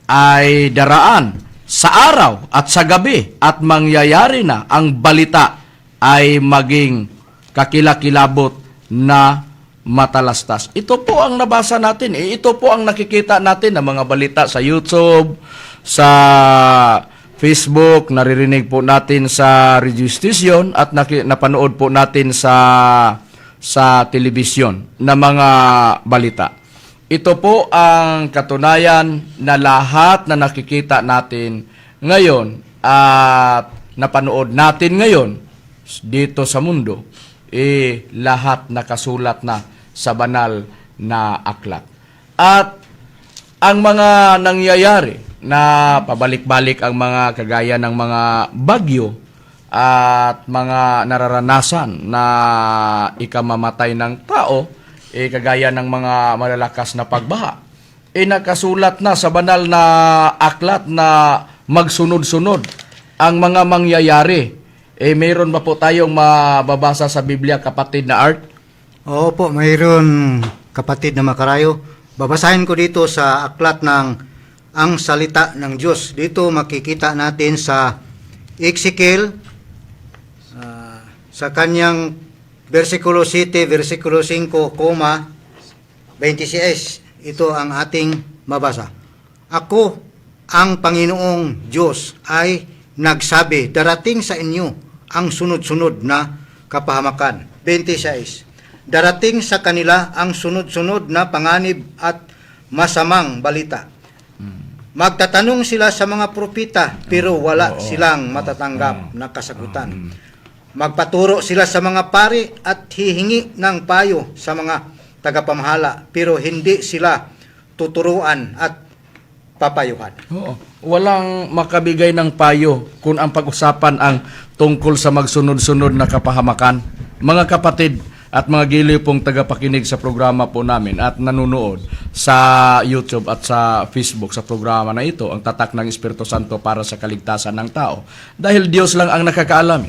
ay daraan sa araw at sa gabi at mangyayari na ang balita ay maging kakilakilabot na matalastas. Ito po ang nabasa natin. Ito po ang nakikita natin ng mga balita sa YouTube, sa Facebook, naririnig po natin sa radio station at napanood po natin sa telebisyon na mga balita. Ito po ang katunayan na lahat na nakikita natin ngayon at napanood natin ngayon dito sa mundo, lahat nakasulat na sa banal na aklat. At ang mga nangyayari na pabalik-balik ang mga kagaya ng mga bagyo at mga nararanasan na ikamamatay ng tao, kagaya ng mga malalakas na pagbaha, nakasulat na sa banal na aklat na magsunod-sunod ang mga mangyayari. Mayroon ba po tayong mababasa sa Biblia, kapatid na Art? Oo po, mayroon, kapatid na Makarayo. Babasahin ko dito sa aklat ng Ang Salita ng Diyos. Dito makikita natin sa Ezekiel, sa kanyang versikulo 7, versikulo 5, 26. Ito ang ating mabasa. Ako, ang Panginoong Diyos, ay nagsabi, darating sa inyo ang sunod-sunod na kapahamakan. 26. Darating sa kanila ang sunod-sunod na panganib at masamang balita. Magtatanong sila sa mga propeta, pero wala silang matatanggap na kasagutan. Magpaturo sila sa mga pari at hihingi ng payo sa mga tagapamahala, pero hindi sila tuturuan at papayuhan. Oo. Walang makabigay ng payo kung ang pag-usapan ang tungkol sa magsunod-sunod na kapahamakan. Mga kapatid at mga giliw pong tagapakinig sa programa po namin at nanunood sa YouTube at sa Facebook sa programa na ito, ang tatak ng Espiritu Santo para sa kaligtasan ng tao. Dahil Diyos lang ang nakakaalam.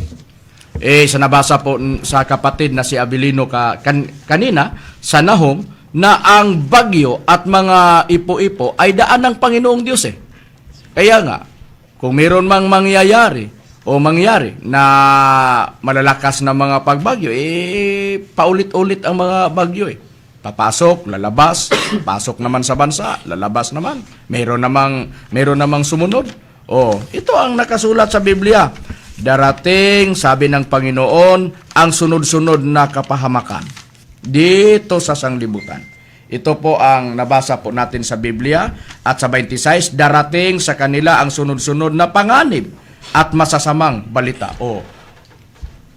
Sa nabasa po sa kapatid na si Abilino kanina sa Nahum, na ang bagyo at mga ipo-ipo ay daan ng Panginoong Diyos Kaya nga, kung mayroon mang mangyayari na malalakas na mga pagbagyo, paulit-ulit ang mga bagyo Papasok, lalabas, pasok naman sa bansa, lalabas naman. Mayroon namang sumunod. Ito ang nakasulat sa Biblia. Darating, sabi ng Panginoon, ang sunod-sunod na kapahamakan dito sa sanglibutan. Ito po ang nabasa po natin sa Biblia. At sa 26, darating sa kanila ang sunod-sunod na panganib at masasamang balita.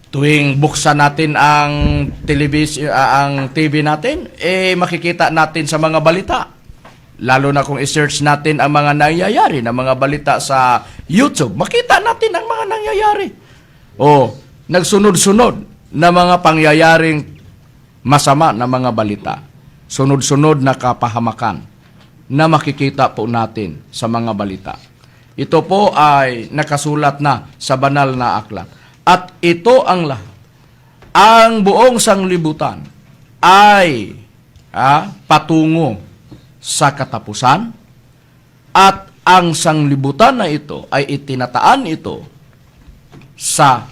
Tuwing buksan natin ang TV natin, makikita natin sa mga balita. Lalo na kung i-search natin ang mga nangyayari na mga balita sa YouTube, makita natin ang mga nangyayari. Nagsunod-sunod na mga pangyayaring masama na mga balita. Sunod-sunod na kapahamakan na makikita po natin sa mga balita. Ito po ay nakasulat na sa banal na aklat. At ito ang lahat. Ang buong sanglibutan ay patungo sa katapusan, at ang sanglibutan na ito ay itinataan ito sa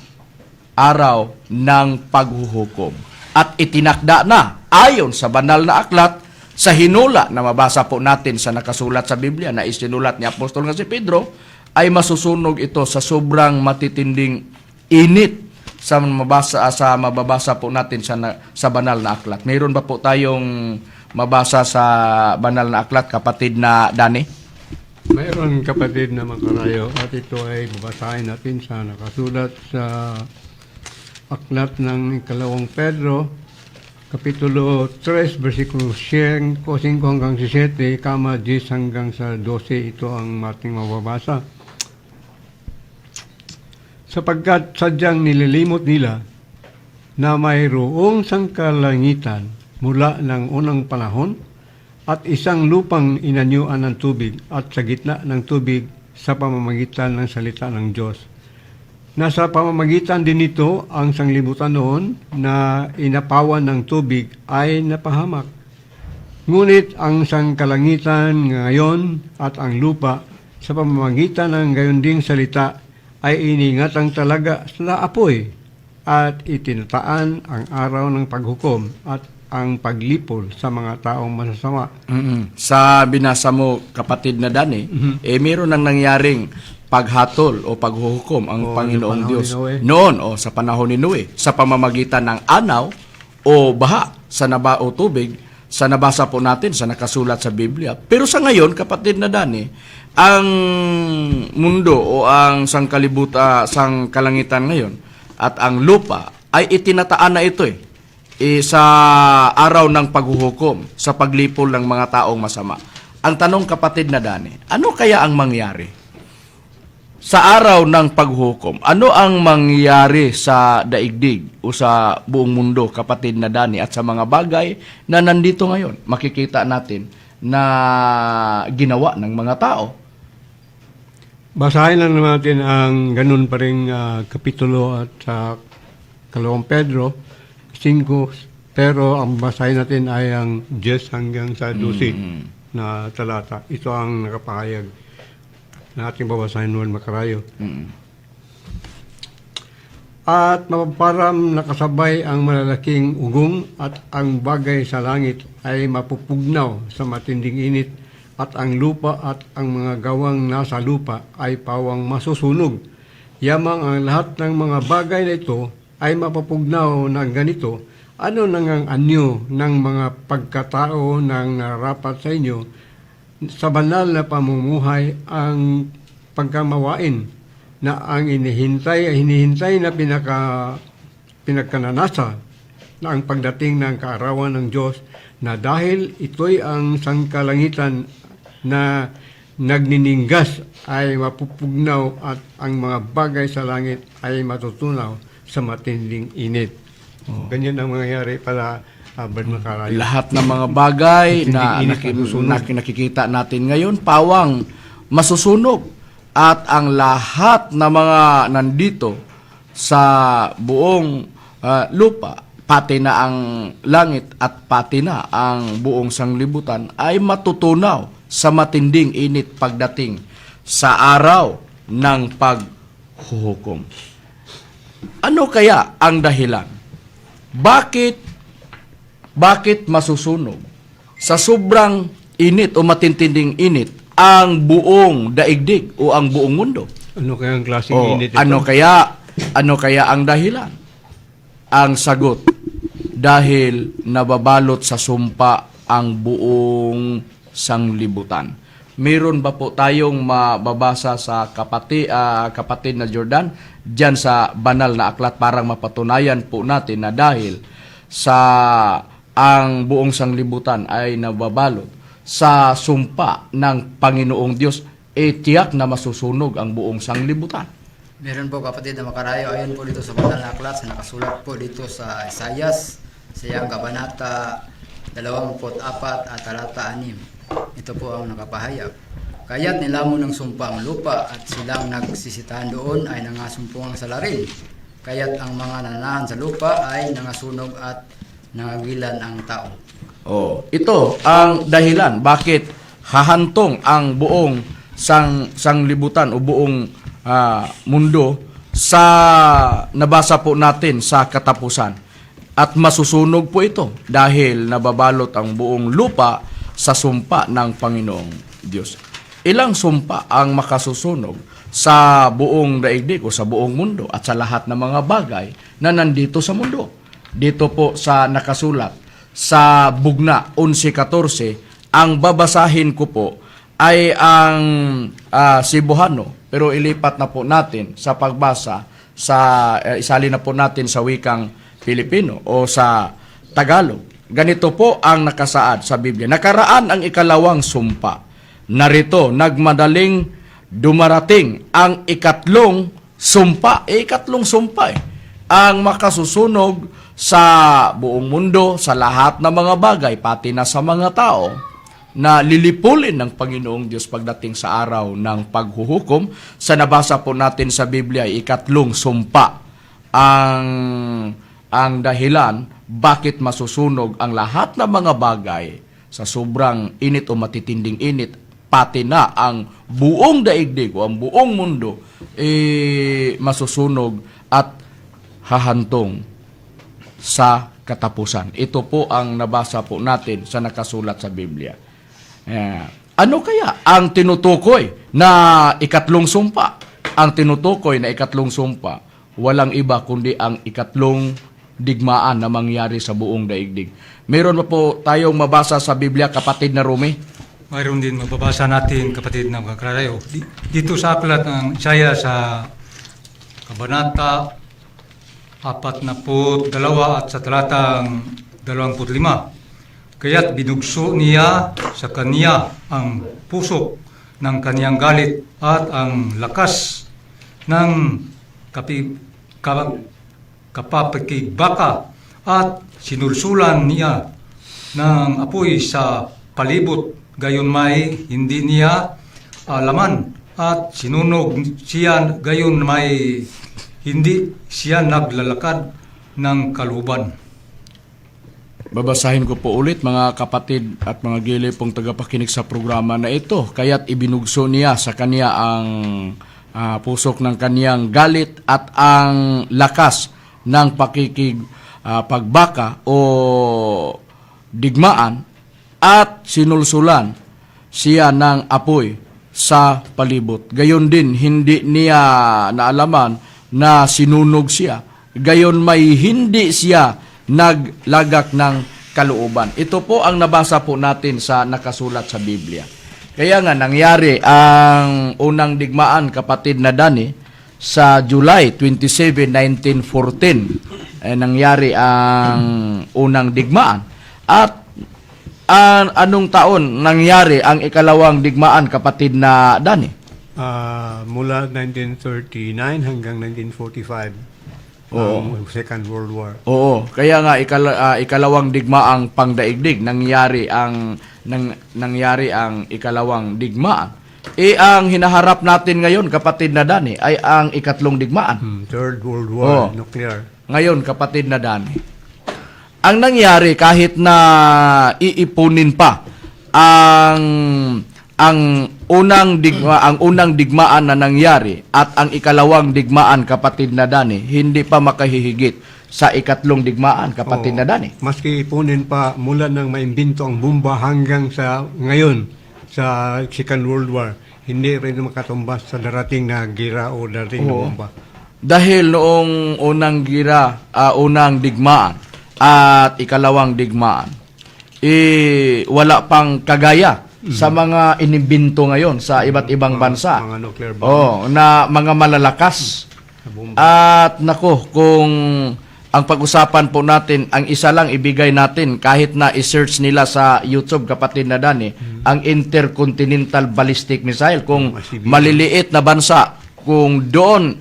araw ng paghuhukom. At itinakda na ayon sa banal na aklat sa hinula na mabasa po natin sa nakasulat sa Biblia na isinulat ni Apostol nga si Pedro, ay masusunog ito sa sobrang matitinding init sa mababasa po natin sa banal na aklat. Mayroon ba po tayong mabasa sa banal na aklat, kapatid na Dani? Mayroon, kapatid na Makarayo, at ito ay babasahin natin sa nakasulat sa aklat ng 2 Pedro, Kapitulo 3, versikulo 5 hanggang 17, 10 hanggang sa 12. Ito ang ating mababasa. Sapagkat sadyang nililimot nila na mayroong sangkalangitan mula ng unang panahon at isang lupang inanyuan ng tubig at sa gitna ng tubig sa pamamagitan ng salita ng Diyos. Nasa pamamagitan din nito ang sanglibutan noon na inapawan ng tubig ay napahamak. Ngunit ang sangkalangitan ngayon at ang lupa sa pamamagitan ng gayon ding salita ay iniingatang talaga sa apoy at itinataan ang araw ng paghukom at ang paglipol sa mga taong masasama. Sa binasa mo, kapatid na Dani, meron nang nangyaring paghatol o paghuhukom ang Panginoong sa Diyos panahon ni Noe. noon o sa panahon ni Noe sa pamamagitan ng anaw o baha sa naba o tubig sa nabasa po natin sa nakasulat sa Biblia. Pero sa ngayon, kapatid na Dani, ang mundo o ang sangkalangitan ngayon at ang lupa ay itinataan na ito sa araw ng paghuhukom, sa paglipol ng mga taong masama. Ang tanong, kapatid na Dani, ano kaya ang mangyari? Sa araw ng paghukom, ano ang mangyari sa daigdig o sa buong mundo, kapatid na Dani, at sa mga bagay na nandito ngayon? Makikita natin na ginawa ng mga tao. Basahin lang natin ang ganun pa rin kapitulo at sa 2 Pedro 5, pero ang basahin natin ay ang 10 hanggang sa 12 na talata. Ito ang nakapahayag na ating babasahin noon makarayo. At mapaparam nakasabay ang malalaking ugong at ang bagay sa langit ay mapupugnaw sa matinding init at ang lupa at ang mga gawang nasa lupa ay pawang masusunog. Yamang ang lahat ng mga bagay na ito ay mapupugnaw ng ganito. Ano nang ang anyo ng mga pagkatao ng narapat sa inyo sa banal na pamumuhay ang pagkamawain na ang hinihintay na pinagkananasa na ang pagdating ng kaarawan ng Diyos na dahil ito'y ang sangkalangitan na nagnininggas ay mapupugnaw at ang mga bagay sa langit ay matutunaw sa matinding init. Ganyan ang mangyayari pala Brad Macarayo. Lahat ng mga bagay na Matinding init, nakikita natin ngayon, pawang masusunog. At ang lahat na mga nandito sa buong lupa, pati na ang langit at pati na ang buong sanglibutan, ay matutunaw sa matinding init pagdating sa araw ng paghuhukom. Ano kaya ang dahilan? Bakit masusunog sa sobrang init o matintinding init ang buong daigdig o ang buong mundo? Ano kaya ang klaseng init ito? Ano kaya ang dahilan? Ang sagot, dahil nababalot sa sumpa ang buong sanglibutan. Meron ba po tayong mababasa sa kapatid na Jordan diyan sa banal na aklat parang mapatunayan po natin na dahil sa ang buong sanglibutan ay nababalot sa sumpa ng Panginoong Diyos, tiyak na masusunog ang buong sanglibutan. Meron po kapatid na makarayo, ayon po dito sa banal na aklat, sa nakasulat po dito sa Isaias, siyang kabanata 24 at talata 6. Ito po ang nakapahayag. Kaya't nilamon ng sumpa ang lupa at silang nagsisitahan doon ay nangasumpungang salarin. Kaya't ang mga nananahan sa lupa ay nangasunog at nangagilan ang tao. Ito ang dahilan bakit hahantong ang buong sanglibutan o buong mundo sa nabasa po natin sa katapusan. At masusunog po ito dahil nababalot ang buong lupa sa sumpa ng Panginoong Diyos. Ilang sumpa ang makasusunog sa buong daigdig o sa buong mundo at sa lahat ng mga bagay na nandito sa mundo. Dito po sa nakasulat sa Bugna 11:14, ang babasahin ko po ay ang Cebuano, pero ilipat na po natin sa pagbasa isali na po natin sa wikang Pilipino o sa Tagalog. Ganito po ang nakasaad sa Biblia. Nakaraan ang ikalawang sumpa. Narito, nagmadaling dumarating ang ikatlong sumpa. Ikatlong sumpa ang makasusunog sa buong mundo, sa lahat ng mga bagay, pati na sa mga tao, na lilipulin ng Panginoong Diyos pagdating sa araw ng paghuhukom. Sa nabasa po natin sa Biblia, ikatlong sumpa ang dahilan bakit masusunog ang lahat ng mga bagay sa sobrang init o matitinding init, pati na ang buong daigdig o ang buong mundo masusunog at hahantong sa katapusan. Ito po ang nabasa po natin sa nakasulat sa Biblia. Ano kaya ang tinutukoy na ikatlong sumpa? Ang tinutukoy na ikatlong sumpa, walang iba kundi ang ikatlong digmaan na mangyari sa buong daigdig. Meron pa po tayong mabasa sa Biblia, kapatid na Rumi? Mayroon din mababasa natin, kapatid na mga karayo. Dito sa aklat ng Isaiah sa Kabanata 42 at sa talatang 25. Kaya't binugso niya sa kaniya ang pusok ng kaniyang galit at ang lakas ng kapapakigbaka at sinulsulan niya ng apoy sa palibot, gayon may hindi niya alaman at sinunog siya, gayon may hindi siya naglalakad ng kaluban. Babasahin ko po ulit, mga kapatid at mga gili pong tagapakinig sa programa na ito. Kaya't ibinugso niya sa kanya ang pusok ng kaniyang galit at ang lakas ng pagbaka o digmaan at sinulsulan siya ng apoy sa palibot. Gayon din, hindi niya naalaman na sinunog siya. Gayon may hindi siya naglagak ng kalooban. Ito po ang nabasa po natin sa nakasulat sa Biblia. Kaya nga nangyari ang unang digmaan, kapatid na Dani, sa July 27, 1914. Nangyari ang unang digmaan. At anong taon nangyari ang ikalawang digmaan, kapatid na Dani? Mula 1939 hanggang 1945. Second World War. Oo, kaya nga ikalawang digmaang pangdaigdig nangyari ang ikalawang digmaan. Ang hinaharap natin ngayon, kapatid na Dani, ay ang ikatlong digmaan. Third World War, nuclear. Ngayon, kapatid na Dani, ang nangyari kahit na iipunin pa ang unang digmaan na nangyari at ang ikalawang digmaan, kapatid na Dani, hindi pa makahihigit sa ikatlong digmaan, kapatid na Dani. Maski ipunin pa mula nang maimbento ang bomba hanggang sa ngayon sa Second World War, hindi rin makatumbas sa darating na gira o darating na bomba. Dahil noong unang digmaan at ikalawang digmaan, wala pang kagaya sa mga inimbento ngayon sa iba't ibang bansa. Mga nuclear bomb. Na mga malalakas. At nako, kung ang pag-usapan po natin, ang isa lang ibigay natin, kahit na i-search nila sa YouTube, kapatid na Dani, ang Intercontinental Ballistic Missile, kung maliliit na bansa, kung doon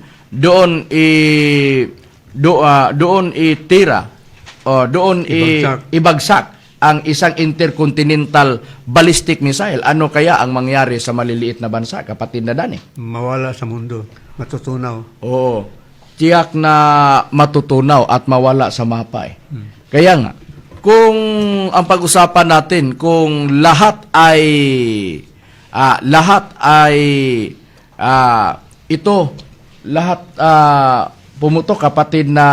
itira o doon ibagsak ang isang intercontinental ballistic missile, ano kaya ang mangyari sa maliliit na bansa, kapatid na Dani? Mawala sa mundo, matutunaw. Oo, tiyak na matutunaw at mawala sa mapa. Kaya nga, kung ang pag-usapan natin, kung lahat pumutok, kapatid na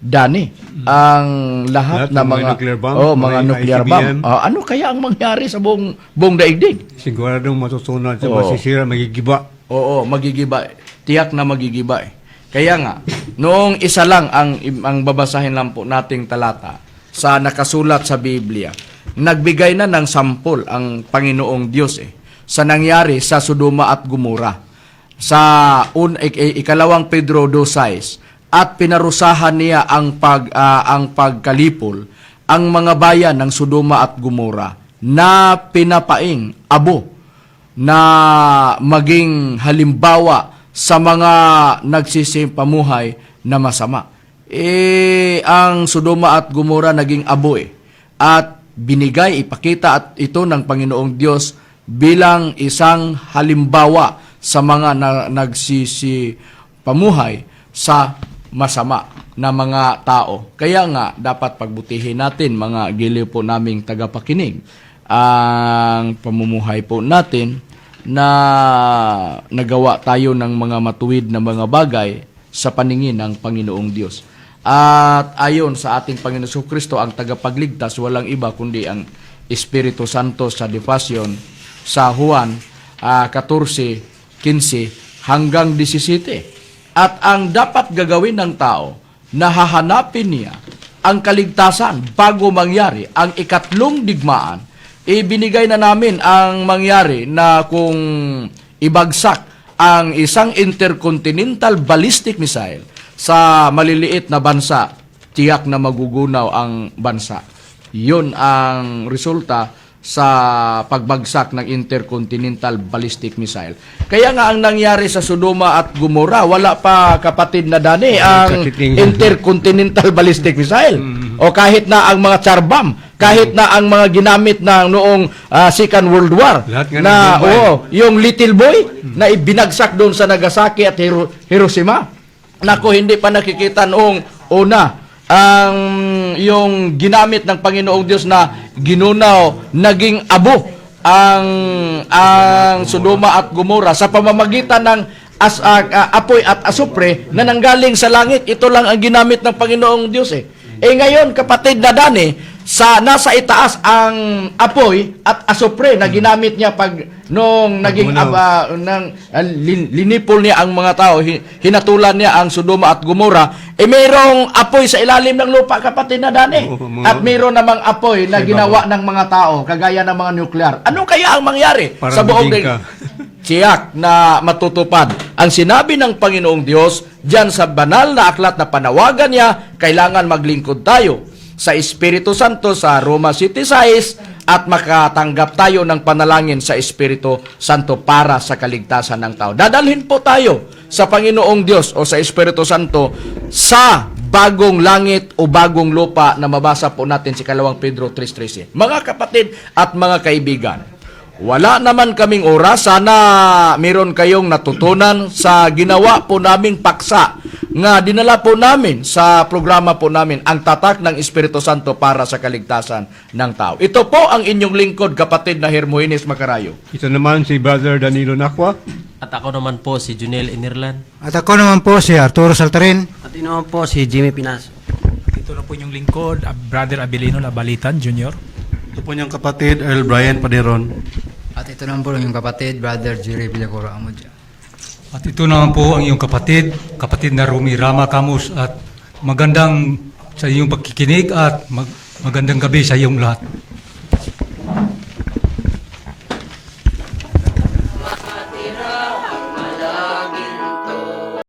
Dani, ang lahat na mga nuclear bomb, mga nuclear bomb. Ano kaya ang mangyari sa buong daigdig? Siguradong matutunan sa masisira, magigiba. Oo, magigiba. Tiyak na magigiba. Kaya nga, noong isa lang ang babasahin lang po nating talata sa nakasulat sa Biblia, nagbigay na ng sampol ang Panginoong Diyos sa nangyari sa Sodoma at Gomora. Sa ikalawang Pedro 2:6, at pinarusahan niya ang pagkalipol ang mga bayan ng Sodoma at Gomora na pinapaing abo na maging halimbawa sa mga nagsisipamuhay na masama. Ang Sodoma at Gomora naging abo at ipakita at ito ng Panginoong Diyos bilang isang halimbawa sa mga nagsisipamuhay sa masama. na mga tao. Kaya nga, dapat pagbutihin natin, mga giliw po naming tagapakinig, ang pamumuhay po natin na nagawa tayo ng mga matuwid na mga bagay sa paningin ng Panginoong Diyos. At ayon sa ating Panginoon Kristo, ang tagapagligtas walang iba kundi ang Espiritu Santo sa Defasyon sa Juan 14:15 hanggang 17. At ang dapat gagawin ng tao, nahahanapin niya ang kaligtasan bago mangyari ang ikatlong digmaan. Ibinigay na namin ang mangyari na kung ibagsak ang isang intercontinental ballistic missile sa maliliit na bansa, tiyak na magugunaw ang bansa. Yun ang resulta sa pagbagsak ng intercontinental ballistic missile. Kaya nga ang nangyari sa Sodoma at Gomora, wala pa, kapatid na Dani, ang intercontinental ballistic missile. O kahit na ang mga charbam, kahit na ang mga ginamit na noong Second World War, Lahat nga na ng bombay. yung little boy na ibinagsak doon sa Nagasaki at Hiroshima. Nako, hindi pa nakikita noong una ang yung ginamit ng Panginoong Diyos na ginunaw, naging abo ang Sodoma at Gomora sa pamamagitan ng apoy at asupre na nanggaling sa langit. Ito lang ang ginamit ng Panginoong Diyos eh. Ngayon, kapatid na Dani, nasa itaas ang apoy at asupre na ginamit niya nung naging linipol niya ang mga tao, hinatulan niya ang Sodoma at Gomora, mayroong apoy sa ilalim ng lupa, kapatid na Dani. At mayroon namang apoy na ginawa ng mga tao, kagaya ng mga nuclear. Ano kaya ang mangyari sa buong tiyak na matutupad ang sinabi ng Panginoong Diyos diyan sa banal na aklat na panawagan niya? Kailangan maglingkod tayo sa Espiritu Santo sa Roma 7:6 at makatanggap tayo ng panalangin sa Espiritu Santo para sa kaligtasan ng tao. Dadalhin po tayo sa Panginoong Diyos o sa Espiritu Santo sa bagong langit o bagong lupa na mabasa po natin si 2 Pedro 3:13. Mga kapatid at mga kaibigan, wala naman kaming oras. Sana meron kayong natutunan sa ginawa po naming paksa nga dinala po namin sa programa po namin, ang tatak ng Espiritu Santo para sa kaligtasan ng tao. Ito po ang inyong lingkod, kapatid na Hermogenes Macarayo. Ito naman si Brother Danilo Nacua. At ako naman po si Junel Inirlan. At ako naman po si Arturo Saltarin. At ino naman po si Jimmy Pinas. Ito na po yung lingkod, Brother Abilino Labalitan Jr. Ito po niyang kapatid, Earl Brian Paderon. At ito naman po yung kapatid, Brother Jerry Villacora Amudja. At ito naman po ang iyong kapatid na Rumi Rama Camus, at magandang sa iyong pagkikinig at magandang gabi sa iyong lahat.